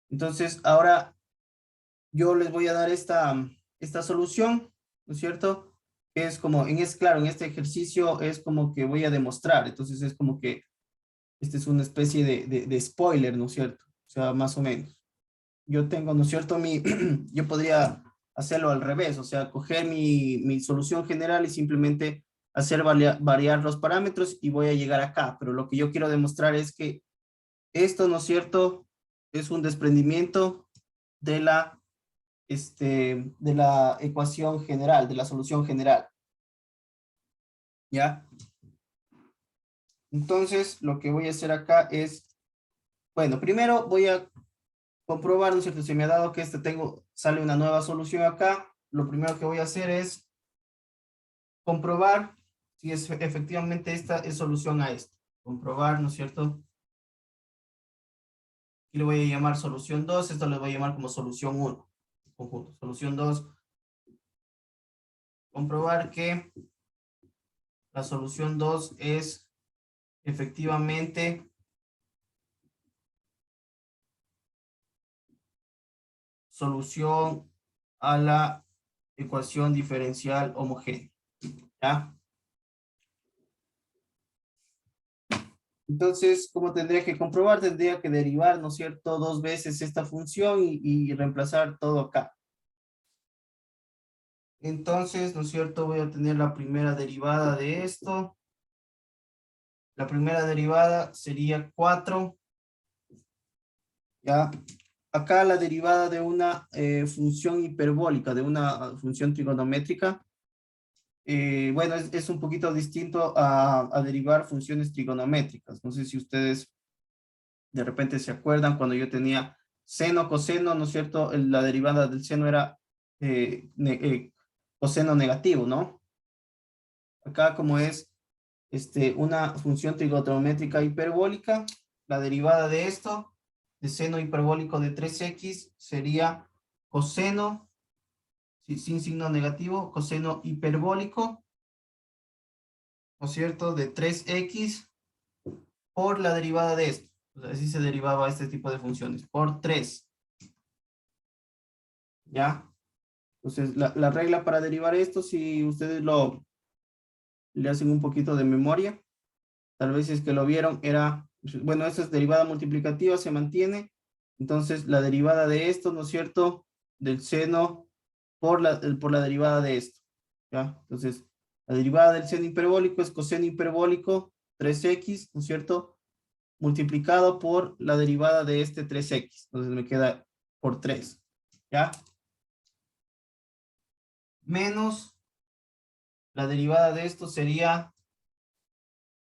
Entonces, ahora yo les voy a dar esta solución, ¿no es cierto? Que es como, claro, en este ejercicio es como que voy a demostrar, entonces es como que este es una especie de spoiler, ¿no es cierto? O sea, más o menos. Yo tengo, ¿no es cierto? Yo podría hacerlo al revés, o sea, coger mi solución general y simplemente hacer variar los parámetros y voy a llegar acá, pero lo que yo quiero demostrar es que esto, ¿no es cierto? Es un desprendimiento de de la ecuación general, de la solución general. ¿Ya? Entonces, lo que voy a hacer acá es, bueno, primero voy a comprobar, ¿no es cierto? Si me ha dado que sale una nueva solución acá, lo primero que voy a hacer es comprobar si efectivamente esta es solución a esto. Comprobar, ¿no es cierto? Y le voy a llamar solución 2, esto le voy a llamar como solución 1. Conjunto. Solución 2. Comprobar que la solución 2 es efectivamente solución a la ecuación diferencial homogénea. ¿Ya? Entonces, ¿cómo tendría que comprobar? Tendría que derivar, ¿no es cierto?, 2 veces esta función y reemplazar todo acá. Entonces, ¿no es cierto?, voy a tener la primera derivada de esto. La primera derivada sería 4. ¿Ya? Acá la derivada de una función hiperbólica, de una función trigonométrica. Bueno, es un poquito distinto a derivar funciones trigonométricas. No sé si ustedes De repente se acuerdan cuando yo tenía seno, coseno, ¿no es cierto? La derivada del seno era coseno negativo, ¿no? Acá como es una función trigonométrica hiperbólica, la derivada de esto, de seno hiperbólico de 3x, sería coseno, sin signo negativo, coseno hiperbólico, ¿no es cierto?, de 3x por la derivada de esto. O sea, así se derivaba este tipo de funciones, por 3. ¿Ya? Entonces, la regla para derivar esto, si ustedes le hacen un poquito de memoria, tal vez es que lo vieron, era, bueno, esta es derivada multiplicativa, se mantiene. Entonces, la derivada de esto, ¿no es cierto?, del seno por la derivada de esto. ¿Ya? Entonces, la derivada del seno hiperbólico es coseno hiperbólico 3x, ¿no es cierto?, multiplicado por la derivada de este 3x. Entonces me queda por 3. ¿Ya? Menos la derivada de esto sería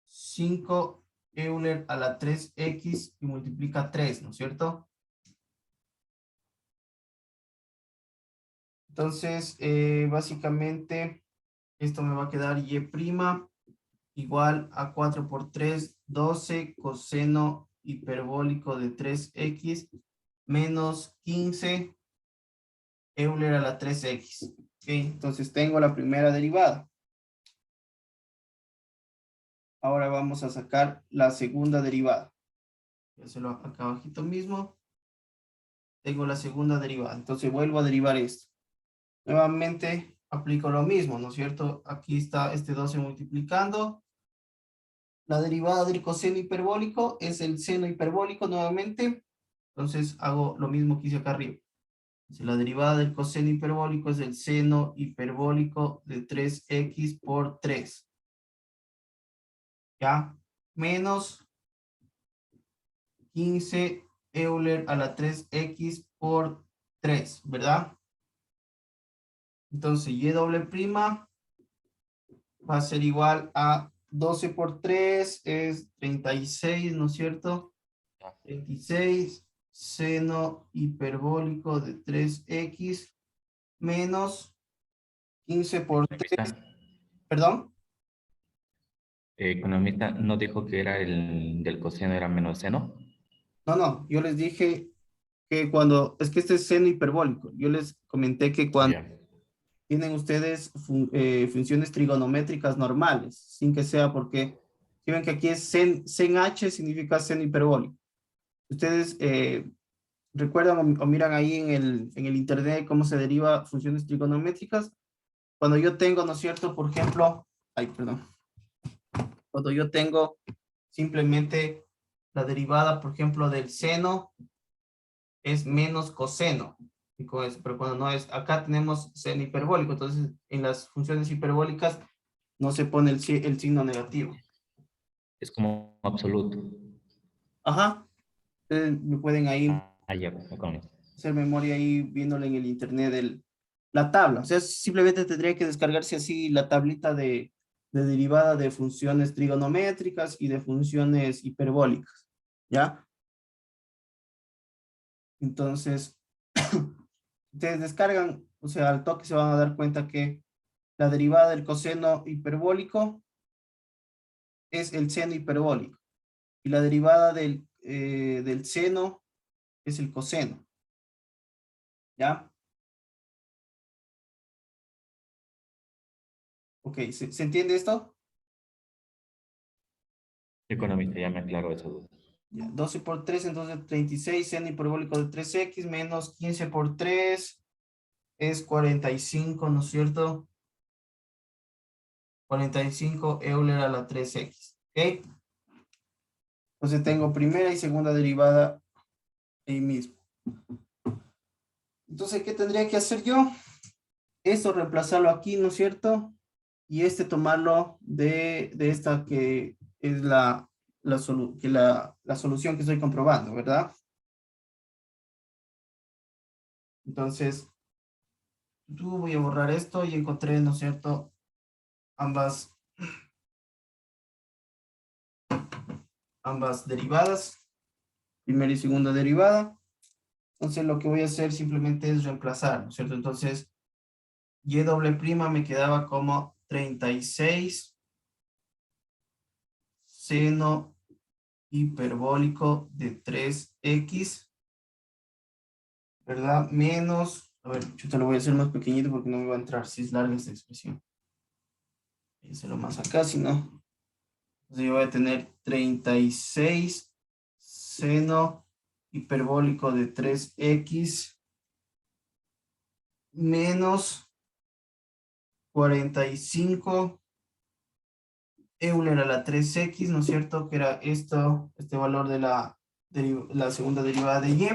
5 Euler a la 3x y multiplica 3, ¿no es cierto? Entonces, básicamente, esto me va a quedar y' igual a 4 por 3, 12 coseno hiperbólico de 3x menos 15 Euler a la 3x. Ok, entonces tengo la primera derivada. Ahora vamos a sacar la segunda derivada. Ya se lo acá abajito mismo. Tengo la segunda derivada. Entonces vuelvo a derivar esto. Nuevamente aplico lo mismo, ¿no es cierto? Aquí está este 12 multiplicando. La derivada del coseno hiperbólico es el seno hiperbólico nuevamente. Entonces hago lo mismo que hice acá arriba. Entonces, la derivada del coseno hiperbólico es el seno hiperbólico de 3x por 3. ¿Ya? Menos 15 Euler a la 3x por 3, ¿verdad? Entonces, y doble prima va a ser igual a 12 por 3 es 36, ¿no es cierto? 36 seno hiperbólico de 3x menos 15 por 3, Economista, perdón. economista no dijo que era el del coseno era menos seno. No, yo les dije que cuando, es que este es seno hiperbólico, yo les comenté que cuando Ya. tienen ustedes funciones trigonométricas normales, sin que sea porque, si ven que aquí es sen h significa seno hiperbólico. Ustedes recuerdan o miran ahí en el internet cómo se deriva funciones trigonométricas. Cuando yo tengo, ¿no es cierto? Por ejemplo, cuando yo tengo simplemente la derivada, por ejemplo, del seno es menos coseno. Pero cuando no es, acá tenemos seno hiperbólico, entonces en las funciones hiperbólicas no se pone el signo negativo. Es como absoluto. Ajá. Me pueden ahí Ya, economista. hacer memoria ahí viéndole en el internet la tabla. O sea, simplemente tendría que descargarse así la tablita de derivada de funciones trigonométricas y de funciones hiperbólicas. ¿Ya? Entonces, ustedes descargan, o sea, al toque se van a dar cuenta que la derivada del coseno hiperbólico es el seno hiperbólico. Y la derivada del seno es el coseno. ¿Ya? Ok, ¿se entiende esto? Economista, ya me aclaró esa duda. Ya, 12 por 3, entonces 36, seno hiperbólico de 3x menos 15 por 3 es 45, ¿no es cierto? 45 Euler a la 3x. ¿Ok? Entonces tengo primera y segunda derivada ahí mismo. Entonces, ¿qué tendría que hacer yo? Esto reemplazarlo aquí, ¿no es cierto? Y tomarlo de esta que es la solución que estoy comprobando, ¿verdad? Entonces, voy a borrar esto y encontré, ¿no es cierto?, ambas derivadas. primera y segunda derivada. Entonces lo que voy a hacer simplemente es reemplazar, ¿no es cierto? Entonces, y doble prima me quedaba como 36 seno hiperbólico de 3x, ¿verdad? Menos, a ver, yo te lo voy a hacer más pequeñito porque no me va a entrar si es larga esta expresión. Voy a hacerlo más acá, si no. Entonces yo voy a tener 36 seno hiperbólico de 3x menos 45 Euler a la 3x, ¿no es cierto? Que era esto, este valor de la segunda derivada de y.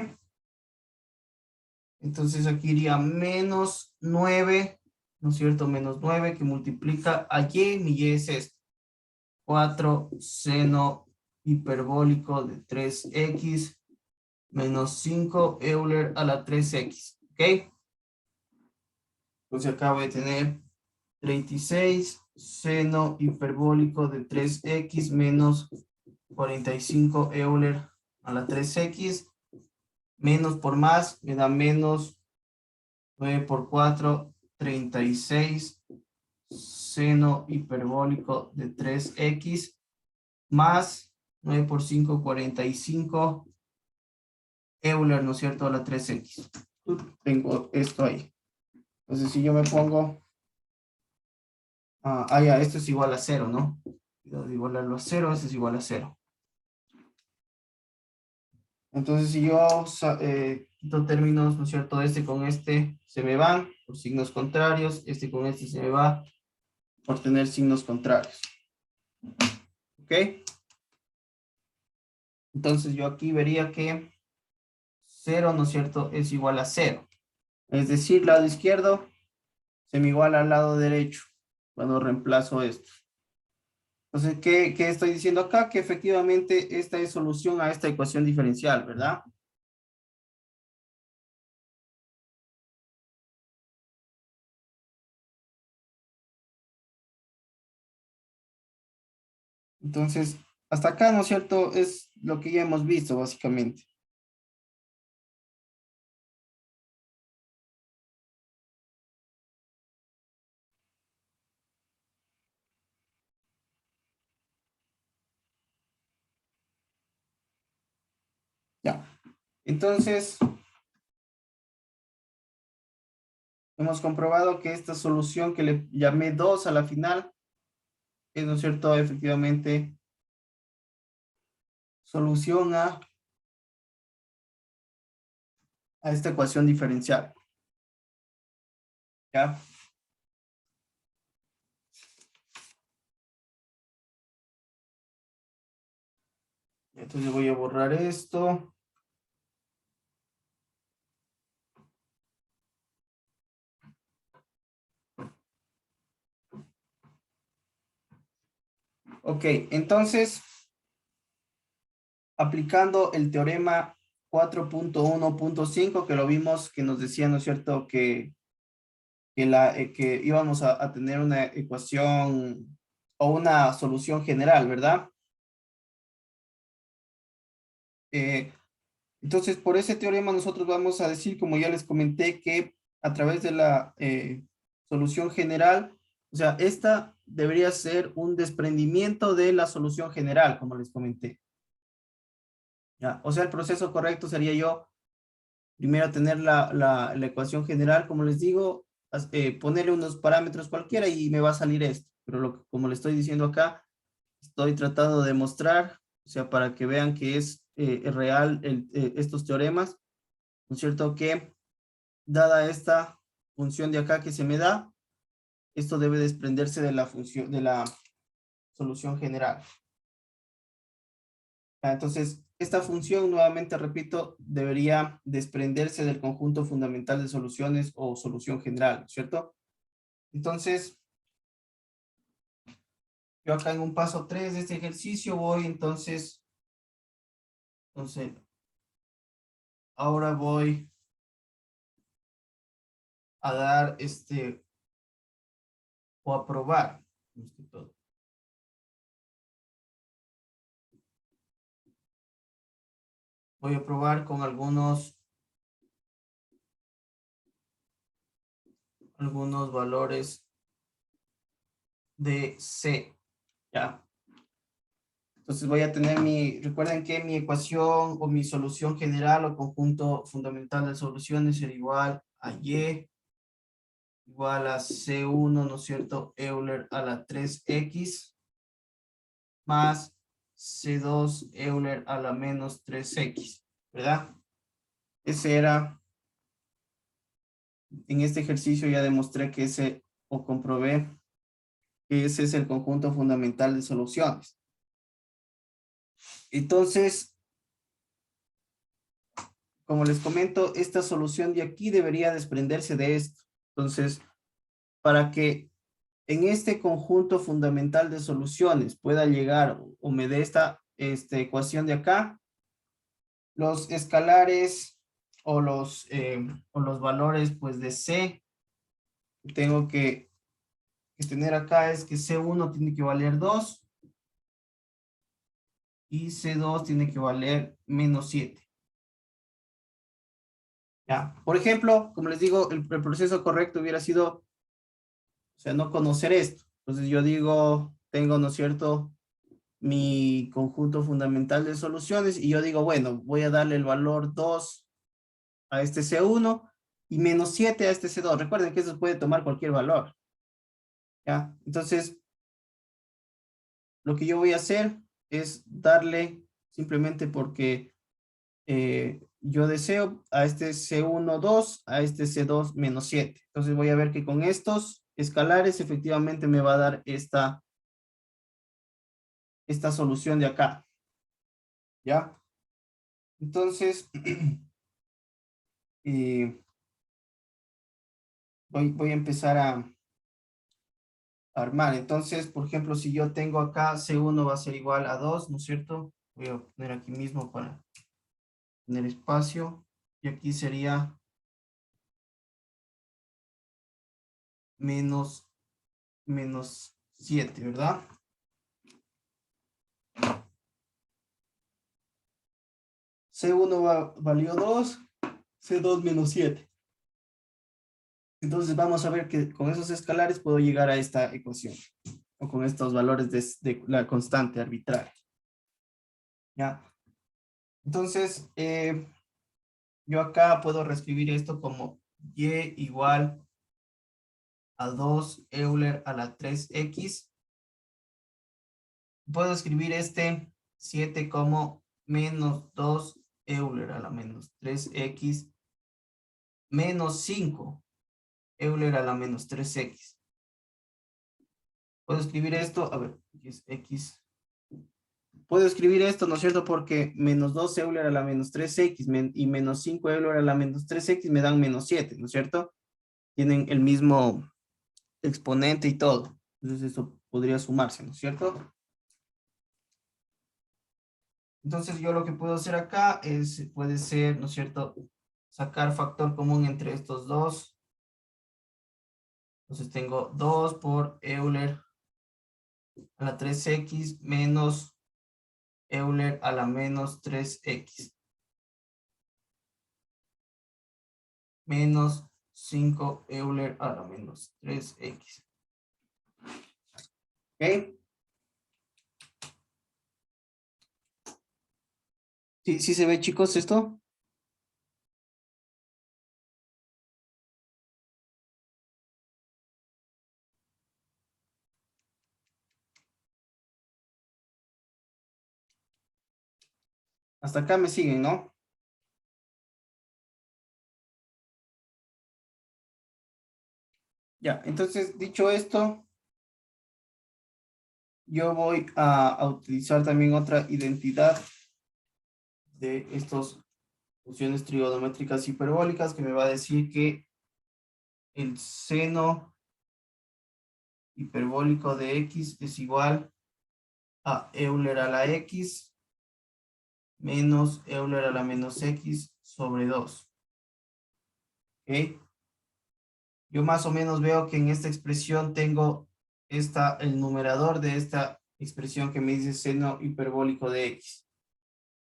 Entonces aquí iría menos 9, ¿no es cierto? Menos 9 que multiplica a y, mi y es esto. 4 seno hiperbólico de 3x menos 5 Euler a la 3x, ¿ok? Entonces acá voy a tener 36 seno hiperbólico de 3x menos 45 Euler a la 3x, menos por más, me da menos 9 por 4, 36 seno hiperbólico de 3x, más 9 por 5, 45 Euler, ¿no es cierto?, a la 3x. Tengo esto ahí. Entonces, si yo me pongo, ya, esto es igual a 0, ¿no? De igualarlo a 0, esto es igual a 0. Entonces, si yo quito términos, ¿no es cierto? Este con este se me van por signos contrarios, este con este se me va por tener signos contrarios. ¿Ok? Entonces, yo aquí vería que 0, ¿no es cierto?, es igual a 0. Es decir, lado izquierdo se me iguala al lado derecho cuando reemplazo esto. Entonces, ¿qué estoy diciendo acá? Que efectivamente esta es solución a esta ecuación diferencial, ¿verdad? Entonces, hasta acá, ¿no es cierto? Es lo que ya hemos visto, básicamente. Ya. Entonces, hemos comprobado que esta solución que le llamé 2 a la final es, ¿no es cierto?, efectivamente solución a esta ecuación diferencial. ¿Ya? Entonces voy a borrar esto. Ok, entonces, aplicando el teorema 4.1.5, que lo vimos, que nos decía, ¿no es cierto?, que íbamos a tener una ecuación o una solución general, ¿verdad? Entonces, por ese teorema nosotros vamos a decir, como ya les comenté, que a través de la solución general, o sea, esta debería ser un desprendimiento de la solución general, como les comenté. ¿Ya? O sea, el proceso correcto sería yo primero tener la ecuación general, como les digo, ponerle unos parámetros cualquiera y me va a salir esto. Pero como le estoy diciendo acá, estoy tratando de demostrar, o sea, para que vean que es real estos teoremas, ¿no es cierto? Que dada esta función de acá que se me da, esto debe desprenderse de la función, de la solución general. Entonces, esta función, nuevamente repito, debería desprenderse del conjunto fundamental de soluciones o solución general, ¿cierto? Entonces, yo acá en un paso 3 de este ejercicio voy, entonces, ahora voy a dar o a probar, más que todo. voy a probar con algunos valores de C. ¿Ya? Entonces voy a tener recuerden que mi ecuación o mi solución general o conjunto fundamental de soluciones será igual a Y igual a C1, ¿no es cierto? Euler a la 3X más C2 Euler a la menos 3X, ¿verdad? Ese era, en este ejercicio ya demostré que o comprobé que ese es el conjunto fundamental de soluciones. Entonces, como les comento, esta solución de aquí debería desprenderse de esto. Entonces, para que en este conjunto fundamental de soluciones pueda llegar o me dé esta ecuación de acá, los escalares o los valores pues de C que tengo que tener acá es que C1 tiene que valer 2 y C2 tiene que valer menos 7. Ya, por ejemplo, como les digo, el proceso correcto hubiera sido, o sea, no conocer esto. Entonces yo digo, tengo, ¿no es cierto?, mi conjunto fundamental de soluciones y yo digo, bueno, voy a darle el valor 2 a este C1 y menos 7 a este C2. Recuerden que eso puede tomar cualquier valor. ¿Ya? Entonces, lo que yo voy a hacer es darle, simplemente porque yo deseo, a este C1 2, a este C2 menos 7. Entonces voy a ver que con estos escalares efectivamente me va a dar esta solución de acá. ¿Ya? Entonces, voy a empezar a armar. Entonces, por ejemplo, si yo tengo acá C1 va a ser igual a 2, ¿no es cierto? Voy a poner aquí mismo para tener espacio. Y aquí sería menos 7, ¿verdad? C1 valió 2, C2 menos 7. Entonces vamos a ver que con esos escalares puedo llegar a esta ecuación. O con estos valores de la constante arbitraria. ¿Ya? Entonces, yo acá puedo reescribir esto como Y igual a 2 Euler a la 3X. Puedo escribir este 7 como menos 2 Euler a la menos 3X menos 5 Euler a la menos 3X. Puedo escribir esto, a ver, es X. Puedo escribir esto, ¿no es cierto? Porque menos 2 Euler a la menos 3X y menos 5 Euler a la menos 3X me dan menos 7, ¿no es cierto? Tienen el mismo exponente y todo. Entonces eso podría sumarse, ¿no es cierto? Entonces yo lo que puedo hacer acá puede ser, ¿no es cierto?, sacar factor común entre estos dos. Entonces tengo 2 por Euler a la 3X menos Euler a la menos 3X. Menos 5 Euler a la menos 3X. ¿Ok? ¿Sí se ve, chicos, esto? Hasta acá me siguen, ¿no? Ya, entonces, dicho esto, yo voy a utilizar también otra identidad de estas funciones trigonométricas hiperbólicas que me va a decir que el seno hiperbólico de X es igual a Euler a la X menos Euler a la menos X sobre 2. ¿Ok? Yo más o menos veo que en esta expresión tengo el numerador de esta expresión que me dice seno hiperbólico de X.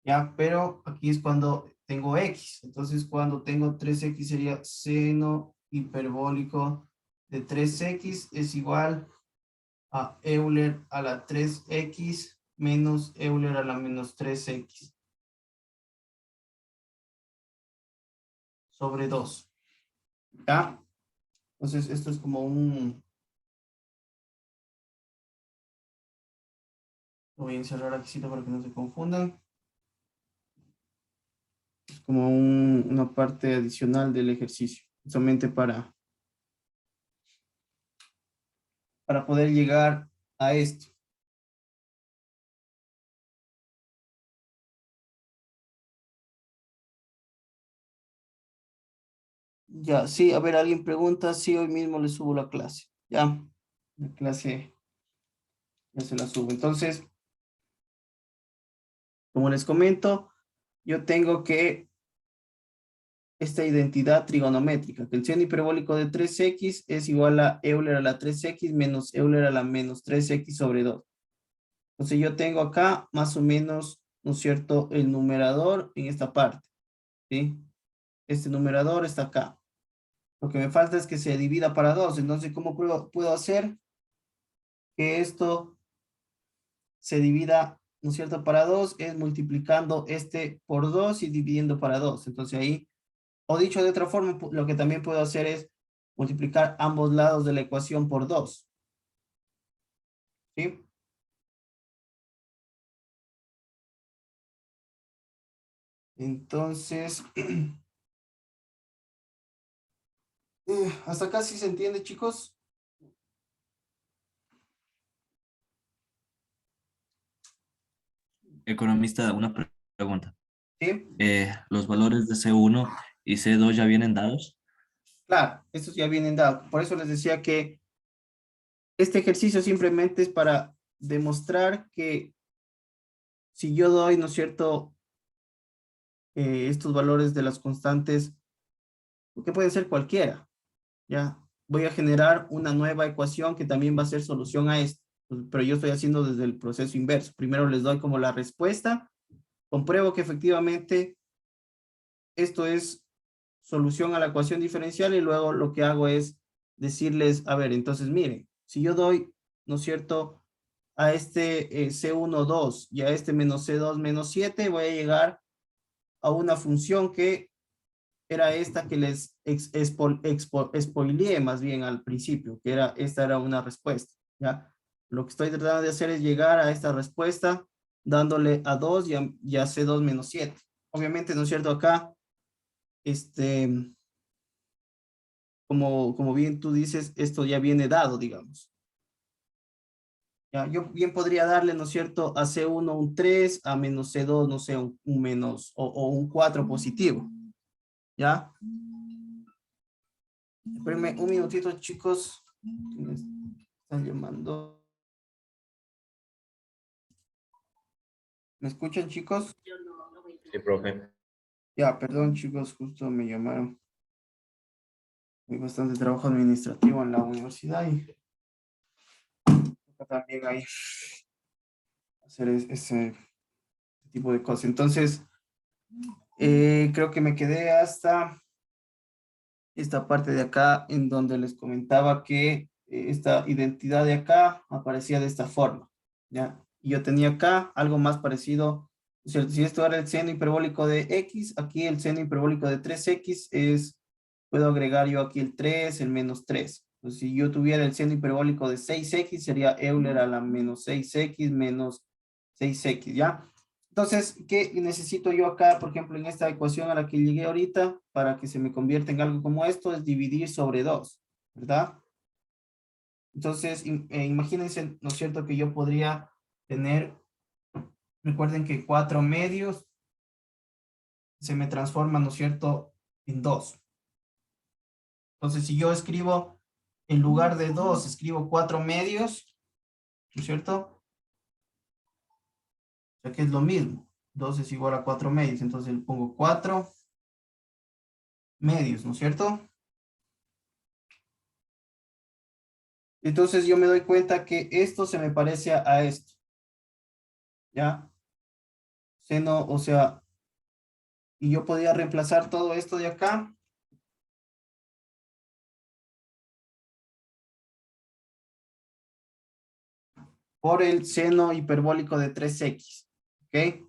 ¿ya? Pero aquí es cuando tengo X. Entonces, cuando tengo 3X sería seno hiperbólico de 3X es igual a Euler a la 3X menos Euler a la menos 3X sobre 2. ¿Ya? Entonces, esto es como un... Lo voy a encerrar aquí para que no se confundan. Es como una parte adicional del ejercicio, justamente para poder llegar a esto. Ya, sí, a ver, alguien pregunta si hoy mismo le subo la clase. Ya, la clase ya se la subo. Entonces, como les comento, yo tengo que esta identidad trigonométrica, que el seno hiperbólico de 3x es igual a Euler a la 3x menos Euler a la menos 3x sobre 2. Entonces yo tengo acá más o menos, ¿no es cierto?, el numerador en esta parte, ¿sí? Este numerador está acá. Lo que me falta es que se divida para 2. Entonces, ¿cómo puedo hacer que esto se divida, ¿no es cierto?, para 2? Es multiplicando este por 2 y dividiendo para 2. Entonces ahí, o dicho de otra forma, lo que también puedo hacer es multiplicar ambos lados de la ecuación por 2. ¿Sí? Entonces, ¿hasta acá sí se entiende, chicos? Economista, una pregunta. ¿Sí? ¿Los valores de C1 y C2 ya vienen dados? Claro, estos ya vienen dados. Por eso les decía que este ejercicio simplemente es para demostrar que si yo doy, ¿no es cierto?, estos valores de las constantes, que pueden ser cualquiera, ¿ya? Voy a generar una nueva ecuación que también va a ser solución a esto, pero yo estoy haciendo desde el proceso inverso. Primero les doy como la respuesta, compruebo que efectivamente esto es solución a la ecuación diferencial y luego lo que hago es decirles, a ver, entonces miren, si yo doy, ¿no es cierto?, a este C1, 2 y a este menos C2, menos 7, voy a llegar a una función que era esta que les spoileé más bien al principio, que era, esta era una respuesta, ¿ya? Lo que estoy tratando de hacer es llegar a esta respuesta dándole a 2 y a C2 menos 7. Obviamente, ¿no es cierto? Acá, como bien tú dices, esto ya viene dado, digamos. Ya, yo bien podría darle, ¿no es cierto?, a C1 un 3, a menos C2, no sé, un menos o un 4 positivo. ¿Ya? Espérenme un minutito, chicos. Me están llamando. ¿Me escuchan, chicos? Sí, profe. Ya, perdón, chicos, justo me llamaron. Hay bastante trabajo administrativo en la universidad y también hay hacer ese tipo de cosas. Entonces, creo que me quedé hasta esta parte de acá en donde les comentaba que esta identidad de acá aparecía de esta forma, ¿ya? Y yo tenía acá algo más parecido, ¿cierto? Si esto era el seno hiperbólico de X, aquí el seno hiperbólico de 3X es, puedo agregar yo aquí el 3, el menos 3. Entonces, si yo tuviera el seno hiperbólico de 6X, sería Euler a la menos 6X menos 6X, ¿ya? Entonces, ¿qué necesito yo acá, por ejemplo, en esta ecuación a la que llegué ahorita, para que se me convierta en algo como esto? Es dividir sobre 2, ¿verdad? Entonces, imagínense, ¿no es cierto?, que yo podría tener, recuerden que 4 medios se me transforma, ¿no es cierto?, en 2. Entonces, si yo escribo, en lugar de 2, escribo 4 medios, ¿no es cierto? O sea que es lo mismo. 2 es igual a 4 medios, entonces le pongo 4 medios, ¿no es cierto? Entonces yo me doy cuenta que esto se me parece a esto, ¿ya? seno, o sea, y yo podía reemplazar todo esto de acá por el seno hiperbólico de 3x, ¿ok?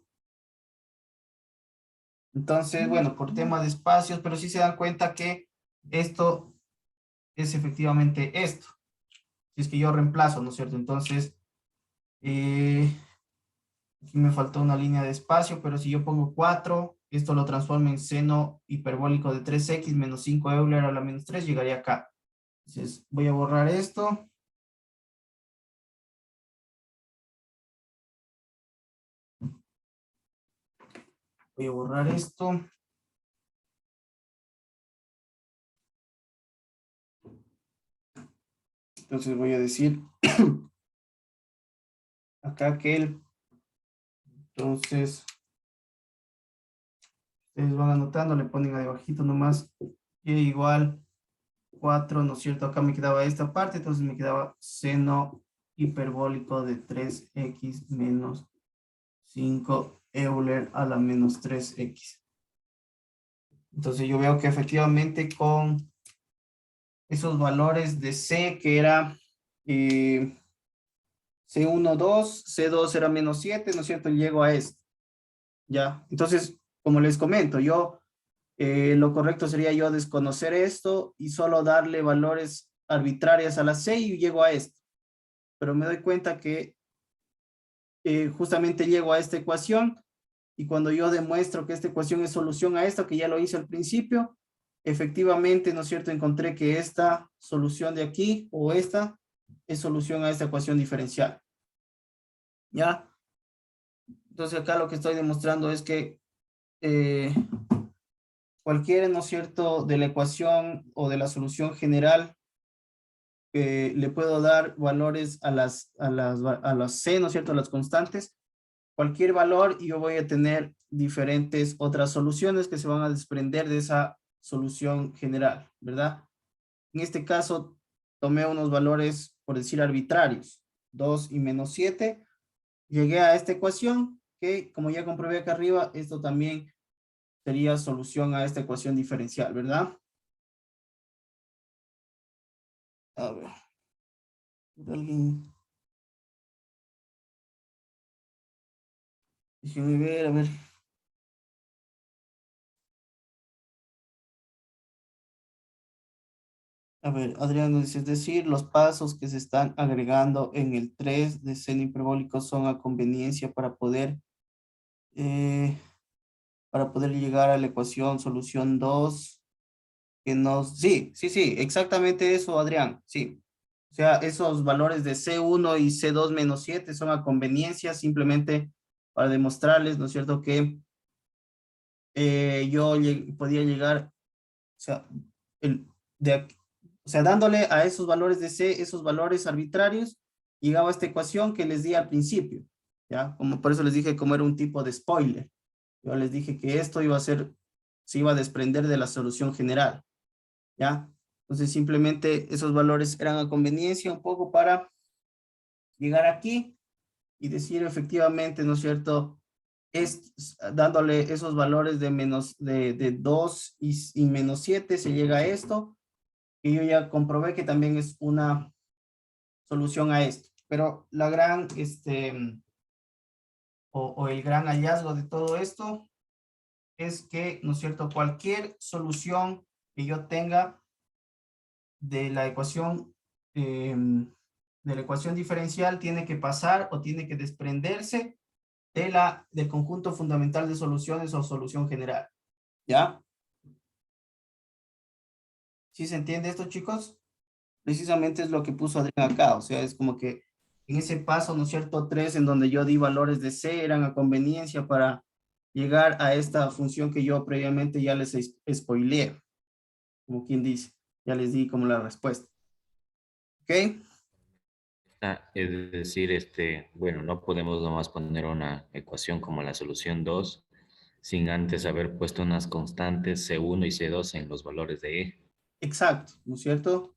Entonces, bueno, por tema de espacios, pero sí se dan cuenta que esto es efectivamente esto. Si es que yo reemplazo, ¿no es cierto? Entonces, aquí me faltó una línea de espacio, pero si yo pongo 4, esto lo transformo en seno hiperbólico de 3x menos 5 Euler a la menos 3, llegaría acá. Entonces, voy a borrar esto. Voy a borrar esto. Entonces voy a decir acá que entonces, ustedes van anotando, le ponen ahí abajito nomás, y igual 4, ¿no es cierto? Acá me quedaba esta parte, entonces me quedaba seno hiperbólico de 3x menos 5 Euler a la menos 3x. Entonces yo veo que efectivamente con esos valores de C, que era C1, 2, C2 era menos 7, ¿no es cierto? Llego a esto, ¿ya? Entonces, como les comento, yo lo correcto sería yo desconocer esto y solo darle valores arbitrarias a la C y llego a esto. Pero me doy cuenta que justamente llego a esta ecuación y cuando yo demuestro que esta ecuación es solución a esto, que ya lo hice al principio, efectivamente, ¿no es cierto? Encontré que esta solución de aquí o esta es solución a esta ecuación diferencial. ¿Ya? Entonces acá lo que estoy demostrando es que cualquiera, ¿no es cierto?, de la ecuación o de la solución general, le puedo dar valores a las C, ¿no es cierto?, a las constantes, cualquier valor y yo voy a tener diferentes otras soluciones que se van a desprender de esa solución general, ¿verdad? En este caso, tomé unos valores, por decir, arbitrarios, 2 y menos 7, llegué a esta ecuación, que como ya comprobé acá arriba, esto también sería solución a esta ecuación diferencial, ¿verdad? A ver, alguien... Déjenme ver, a ver. A ver, Adrián nos dice, es decir, los pasos que se están agregando en el 3 de seno hiperbólico son a conveniencia eh, para poder llegar a la ecuación solución 2 que nos... Sí, sí, sí, exactamente eso, Adrián, sí. O sea, esos valores de C1 y C2 menos 7 son a conveniencia simplemente para demostrarles, ¿no es cierto?, que yo podía llegar, o sea, o sea, dándole a esos valores de C, esos valores arbitrarios, llegaba a esta ecuación que les di al principio, ¿ya? Como por eso les dije como era un tipo de spoiler. Yo les dije que esto iba a ser, se iba a desprender de la solución general, ¿ya? Entonces simplemente esos valores eran a conveniencia un poco para llegar aquí y decir efectivamente, ¿no es cierto?, dándole esos valores de menos de 2 y menos 7 se llega a esto, y yo ya comprobé que también es una solución a esto. Pero la gran, o el gran hallazgo de todo esto es que, ¿no es cierto?, cualquier solución que yo tenga de la ecuación, diferencial tiene que pasar o tiene que desprenderse del conjunto fundamental de soluciones o solución general. ¿Ya? ¿Sí se entiende esto, chicos? Precisamente es lo que puso Adrián acá, o sea, es como que en ese paso, ¿no es cierto?, 3, en donde yo di valores de C, eran a conveniencia para llegar a esta función que yo previamente ya les spoileé, como quien dice, ya les di como la respuesta. ¿Ok? Es decir, bueno, no podemos nomás poner una ecuación como la solución 2 sin antes haber puesto unas constantes C1 y C2 en los valores de E. Exacto, ¿no es cierto?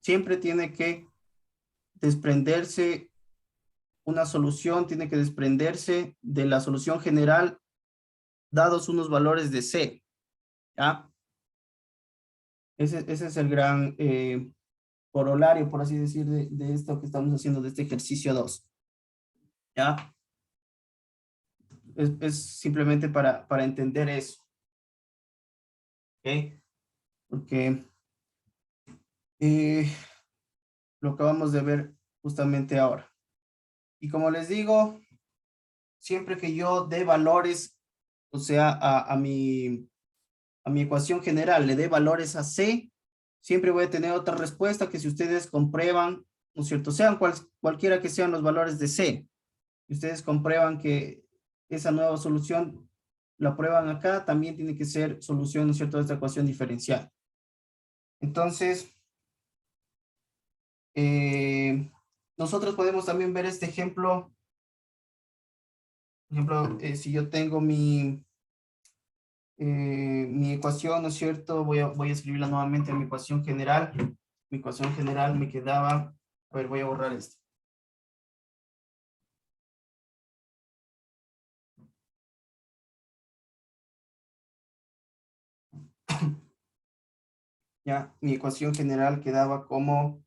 Siempre tiene que desprenderse una solución tiene que desprenderse de la solución general dados unos valores de C, ¿ya? Ese es el gran corolario, por así decir, de esto que estamos haciendo, de este ejercicio 2, ¿ya? Es simplemente para entender eso, ¿ok? Porque lo acabamos de ver justamente ahora. Y como les digo, siempre que yo dé valores, o sea, a mi ecuación general le dé valores a C, siempre voy a tener otra respuesta que si ustedes comprueban, ¿no es cierto? Sean cualquiera que sean los valores de C, y ustedes comprueban que esa nueva solución la prueban acá, también tiene que ser solución, ¿no es cierto?, de esta ecuación diferencial. Entonces, nosotros podemos también ver este ejemplo. Por ejemplo, si yo tengo mi ecuación, ¿no es cierto? Voy a escribirla nuevamente en mi ecuación general. Mi ecuación general me quedaba, a ver, voy a borrar esto. Ya, mi ecuación general quedaba como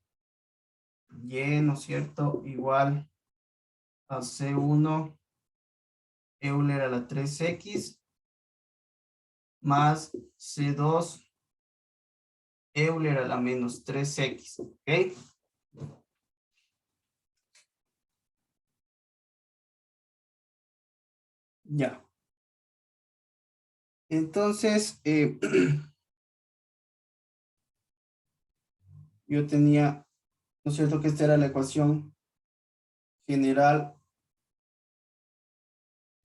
y, ¿no es cierto? Igual a C1 Euler a la 3x más C2 Euler a la menos 3x, ¿ok? Ya. Entonces, yo tenía, ¿no es cierto?, que esta era la ecuación general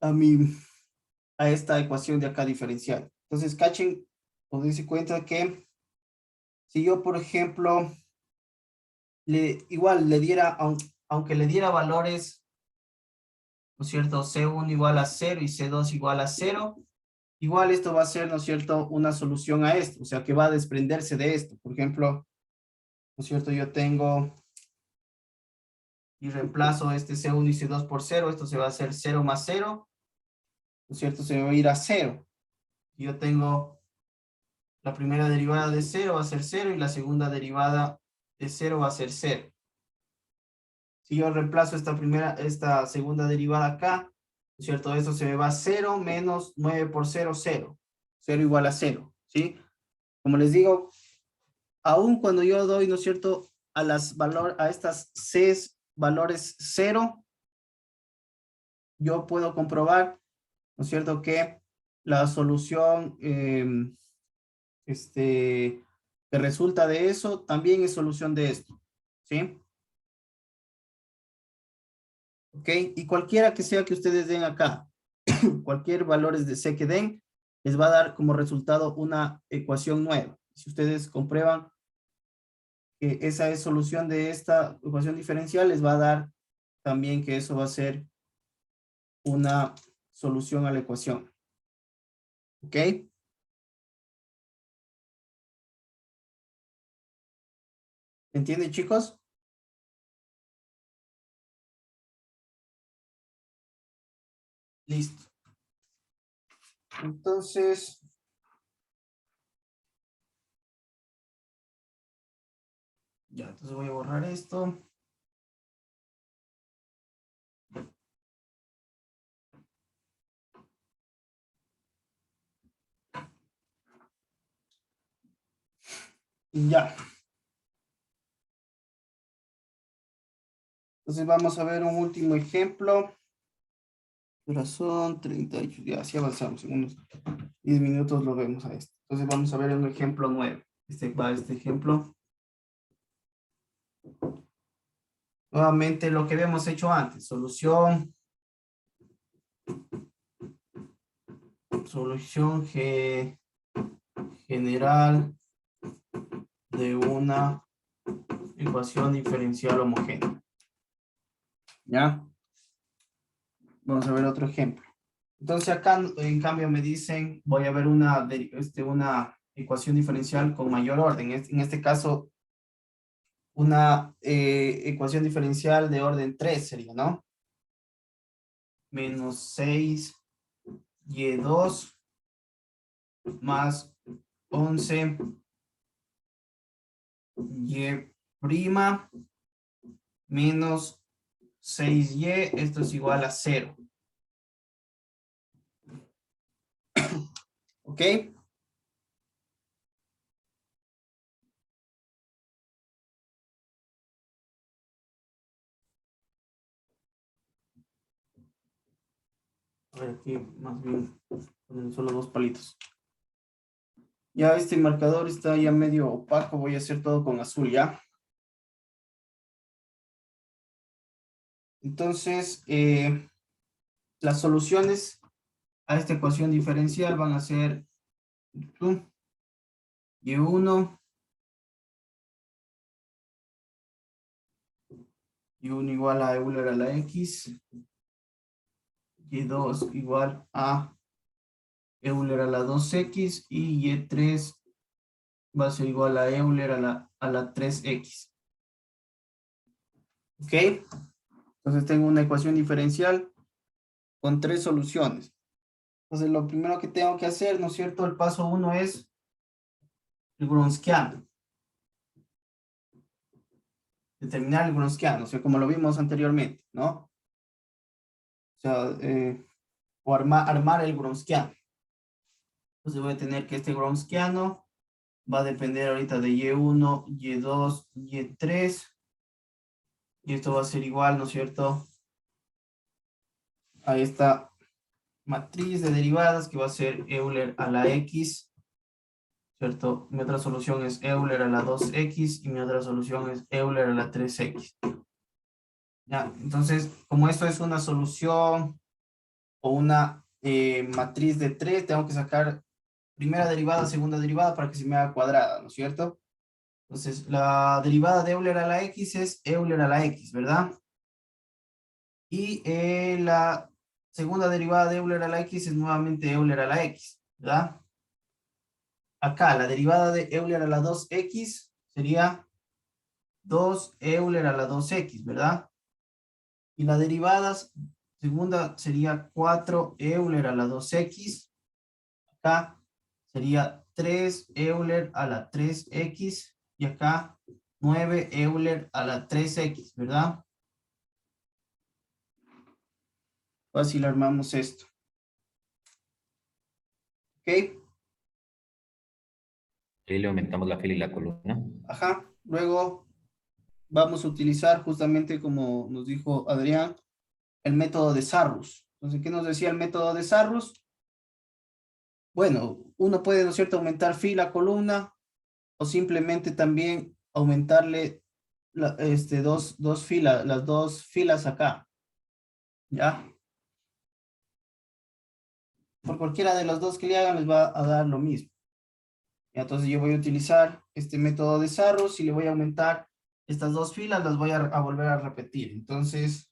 a esta ecuación de acá diferencial. Entonces, cachen o dense cuenta que si yo, por ejemplo, igual le diera, aunque le diera valores, ¿no es cierto?, C1 igual a 0 y C2 igual a 0, igual esto va a ser, ¿no es cierto?, una solución a esto, o sea, que va a desprenderse de esto. Por ejemplo, ¿no es cierto?, yo tengo y reemplazo este C1 y C2 por 0, esto se va a hacer 0 más 0, ¿no es cierto?, se me va a ir a 0. Yo tengo la primera derivada de 0 va a ser 0 y la segunda derivada de 0 va a ser 0. Si yo reemplazo esta segunda derivada acá, ¿no es cierto?, esto se me va a 0 menos 9 por 0, 0. 0 igual a 0, ¿sí? Como les digo, aun cuando yo doy, ¿no es cierto?, a estas Cs valores 0, yo puedo comprobar, ¿no es cierto?, que la solución que resulta de eso también es solución de esto, ¿sí? ¿Ok? Y cualquiera que sea que ustedes den acá, cualquier valores de C que den, les va a dar como resultado una ecuación nueva. Si ustedes comprueban que esa es solución de esta ecuación diferencial, les va a dar también que eso va a ser una solución a la ecuación. ¿Ok? ¿Entienden, chicos? Listo. Entonces, ya, entonces voy a borrar esto. Ya. Entonces vamos a ver un último ejemplo. Son 38, ya, así avanzamos. En unos 10 minutos lo vemos a esto. Entonces vamos a ver un ejemplo nuevo. Este ejemplo. Nuevamente lo que habíamos hecho antes. Solución general de una ecuación diferencial homogénea. ¿Ya? Vamos a ver otro ejemplo. Entonces acá, en cambio, me dicen, voy a ver una ecuación diferencial con mayor orden. En este caso, una ecuación diferencial de orden 3 sería, ¿no? menos 6y2 más 11y' menos 6y, esto es igual a 0. ¿Ok? A ver, aquí más bien ponen solo 2 palitos. Ya este marcador está ya medio opaco, voy a hacer todo con azul, ¿ya? Entonces, las soluciones a esta ecuación diferencial van a ser y1 igual a Euler a la x, y2 igual a Euler a la 2x y y3 va a ser igual a Euler a la 3x. ¿Ok? Entonces tengo una ecuación diferencial con 3 soluciones. Entonces lo primero que tengo que hacer, ¿no es cierto? El paso 1 es el Wronskiano. Determinar el Wronskiano, o sea, como lo vimos anteriormente, ¿no? O sea, o armar el Wronskiano. Entonces voy a tener que este Wronskiano va a depender ahorita de y1, y2, y3. Y esto va a ser igual, ¿no es cierto? A esta matriz de derivadas que va a ser Euler a la x, ¿cierto? Mi otra solución es Euler a la 2x y mi otra solución es Euler a la 3x. Ya, entonces, como esto es una solución o una matriz de 3, tengo que sacar primera derivada, segunda derivada para que se me haga cuadrada, ¿no es cierto? Entonces, la derivada de Euler a la x es Euler a la x, ¿verdad? Y la segunda derivada de Euler a la x es nuevamente Euler a la x, ¿verdad? Acá, la derivada de Euler a la 2x sería 2 Euler a la 2x, ¿verdad? Y la derivada segunda sería 4 Euler a la 2x. Acá sería 3 Euler a la 3x. Y acá 9 Euler a la 3x, ¿verdad? Fácil armamos esto. ¿Ok? Y le aumentamos la fila y la columna. Ajá. Luego vamos a utilizar justamente como nos dijo Adrián, el método de Sarrus. Entonces, ¿qué nos decía el método de Sarrus? Bueno, uno puede, ¿no es cierto?, aumentar fila, columna, o simplemente también aumentarle dos filas, las dos filas acá. ¿Ya? Por cualquiera de los dos que le hagan les va a dar lo mismo. Entonces yo voy a utilizar este método de Sarrus y le voy a aumentar estas dos filas, las voy a volver a repetir. Entonces,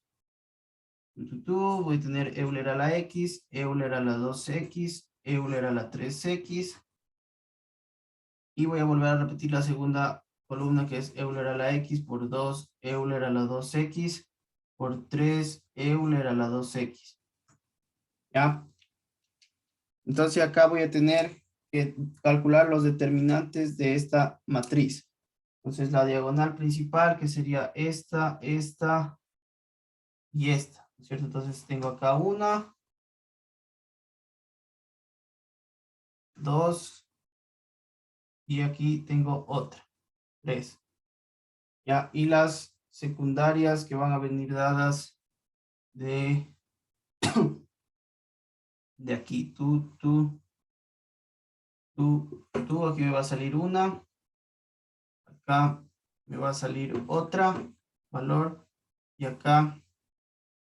voy a tener Euler a la x, Euler a la 2x, Euler a la 3x. Y voy a volver a repetir la segunda columna que es Euler a la x por 2 Euler a la 2x por 3 Euler a la 2x. ¿Ya? Entonces acá voy a tener que calcular los determinantes de esta matriz. Entonces la diagonal principal que sería esta, esta y esta, ¿no es cierto? Entonces tengo acá 1, 2 y aquí tengo otra, 3. ¿Ya? Y las secundarias que van a venir dadas de aquí, aquí me va a salir una, acá me va a salir otra valor y acá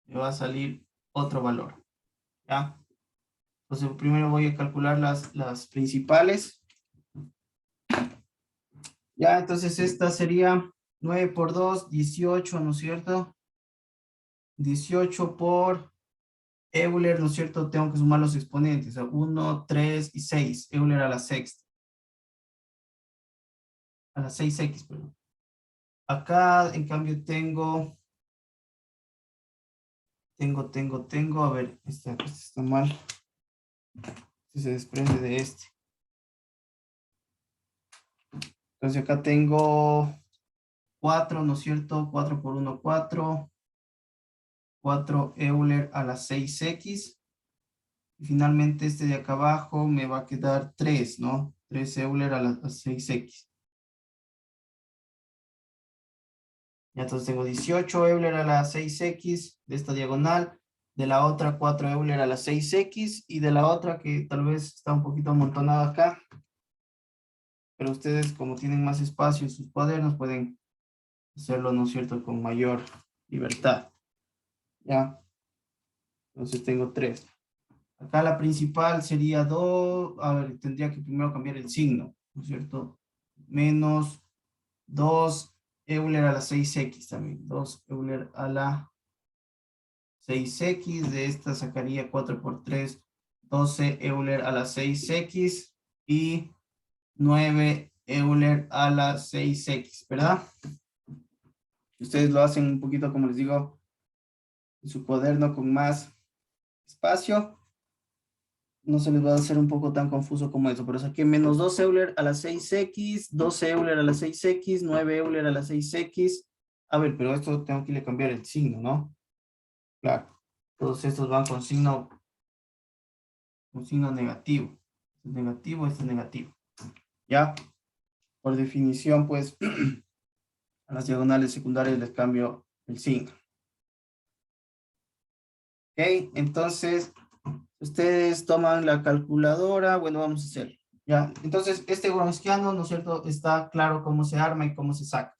me va a salir otro valor, ¿ya? Entonces primero voy a calcular las principales. Ya, entonces esta sería 9 por 2, 18, ¿no es cierto? 18 por Euler, ¿no es cierto? Tengo que sumar los exponentes, o sea, 1, 3 y 6, Euler a la sexta. A la 6x, perdón. Acá, en cambio, tengo Tengo, a ver, este está mal. Este se desprende de este. Entonces acá tengo 4, ¿no es cierto? 4 por 1, 4. 4 Euler a la 6x. Y finalmente este de acá abajo me va a quedar 3, ¿no? 3 Euler a la 6x. Ya entonces tengo 18 Euler a la 6x de esta diagonal. De la otra 4 Euler a la 6x. Y de la otra que tal vez está un poquito amontonada acá. Pero ustedes como tienen más espacio en sus cuadernos pueden hacerlo, ¿no es cierto? Con mayor libertad. ¿Ya? Entonces tengo 3. Acá la principal sería 2, a ver, tendría que primero cambiar el signo, ¿no es cierto? Menos 2 Euler a la 6x también, 2 Euler a la 6x, de esta sacaría 4 por 3, 12 Euler a la 6x y 9 Euler a la 6x, ¿verdad? Ustedes lo hacen un poquito, como les digo, en su cuaderno con más espacio. No se les va a hacer un poco tan confuso como eso. Pero saqué menos 2 Euler a la 6x, 12 Euler a la 6x, 9 Euler a la 6x. A ver, pero esto tengo que irle a cambiar el signo, ¿no? Claro. Todos estos van con signo negativo. Este es negativo, este es negativo. ¿Ya? Por definición, pues, a las diagonales secundarias les cambio el signo. Ok, entonces, ustedes toman la calculadora. Bueno, vamos a hacerlo. Ya, entonces este Wronskiano, ¿no es cierto? Está claro cómo se arma y cómo se saca.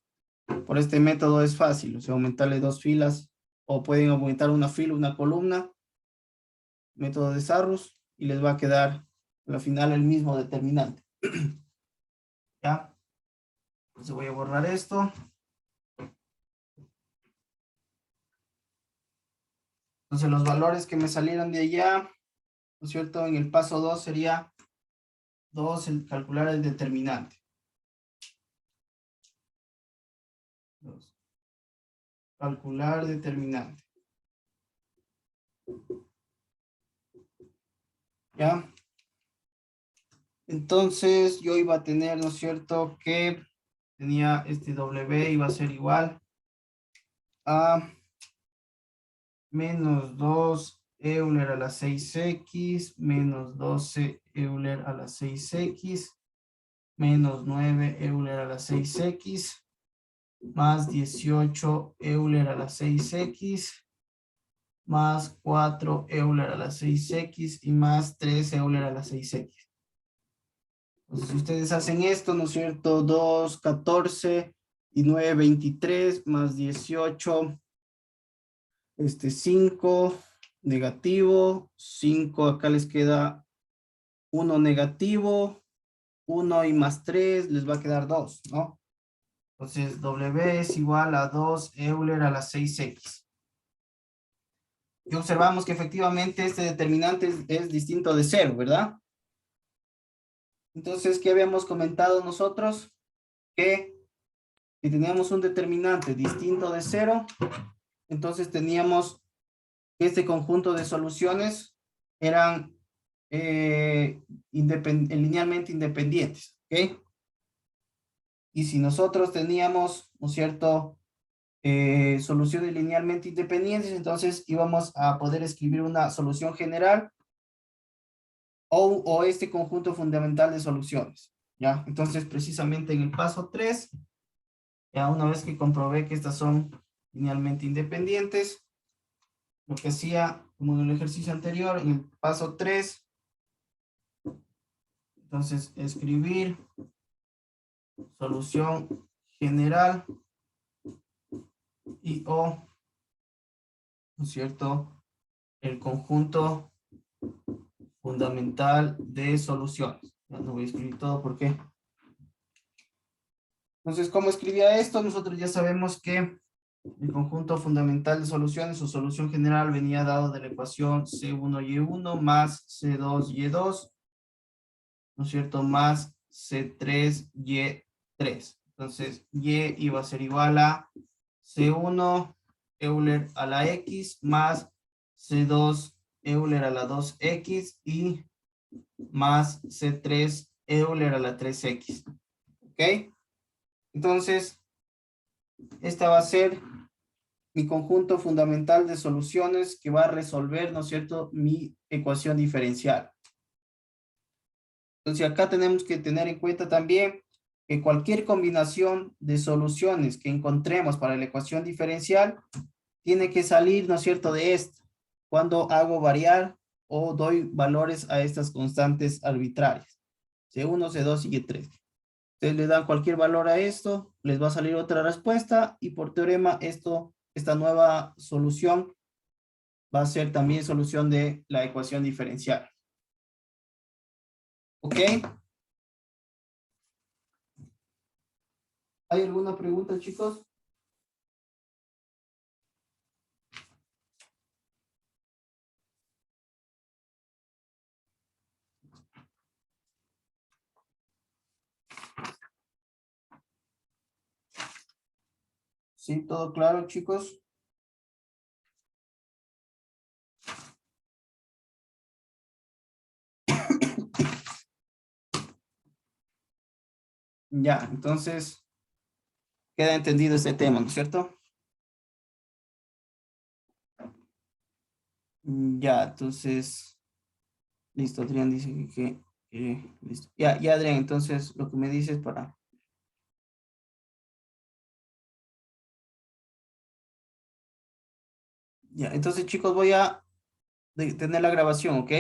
Por este método es fácil, o sea, aumentarle 2 filas, o pueden aumentar una fila, una columna, método de Sarrus, y les va a quedar al final el mismo determinante. ¿Ya? Entonces voy a borrar esto. Entonces los valores que me salieron de allá, ¿no es cierto? En el paso 2 sería 2, el calcular el determinante. 2. Calcular determinante. ¿Ya? Entonces yo iba a tener, ¿no es cierto? Que tenía este W iba a ser igual a menos 2 Euler a la 6x, menos 12 Euler a la 6x, menos 9 Euler a la 6x, más 18 Euler a la 6x, más 4 Euler a la 6x y más 3 Euler a la 6x. Entonces, si ustedes hacen esto, ¿no es cierto? 2, 14 y 9, 23, más 18, 5, negativo, 5, acá les queda 1 negativo, 1 y más 3, les va a quedar 2, ¿no? Entonces, W es igual a 2 Euler a la 6x. Y observamos que efectivamente este determinante es distinto de 0, ¿verdad? Entonces, ¿qué habíamos comentado nosotros? Que si teníamos un determinante distinto de 0, entonces teníamos que este conjunto de soluciones eran linealmente independientes, ¿ok? Y si nosotros teníamos, ¿no es cierto?, soluciones linealmente independientes, entonces íbamos a poder escribir una solución general o este conjunto fundamental de soluciones, ¿ya? Entonces, precisamente en el paso 3, ya una vez que comprobé que estas son linealmente independientes, lo que hacía, como en el ejercicio anterior, en el paso 3, entonces escribir solución general y o, ¿no es cierto?, el conjunto fundamental de soluciones. Ya no voy a escribir todo porque. Entonces, ¿cómo escribía esto? Nosotros ya sabemos que el conjunto fundamental de soluciones o solución general venía dado de la ecuación C1Y1 más C2Y2, ¿no es cierto?, más C3Y3. Entonces, Y iba a ser igual a C1 Euler a la X más C2 Euler a la 2X y más C3 Euler a la 3X. ¿Ok? Entonces, esta va a ser mi conjunto fundamental de soluciones que va a resolver, ¿no es cierto?, mi ecuación diferencial. Entonces, acá tenemos que tener en cuenta también que cualquier combinación de soluciones que encontremos para la ecuación diferencial tiene que salir, ¿no es cierto?, de esta, cuando hago variar o doy valores a estas constantes arbitrarias. C1, C2 y C3. Ustedes le dan cualquier valor a esto, les va a salir otra respuesta y por teorema esta nueva solución va a ser también solución de la ecuación diferencial. ¿Ok? ¿Hay alguna pregunta, chicos? ¿Sí? ¿Todo claro, chicos? Ya, entonces queda entendido este tema, ¿no es cierto? Ya, entonces, listo, Adrián dice listo. Ya, Adrián, entonces lo que me dices para... Ya, entonces chicos voy a tener la grabación, ¿ok?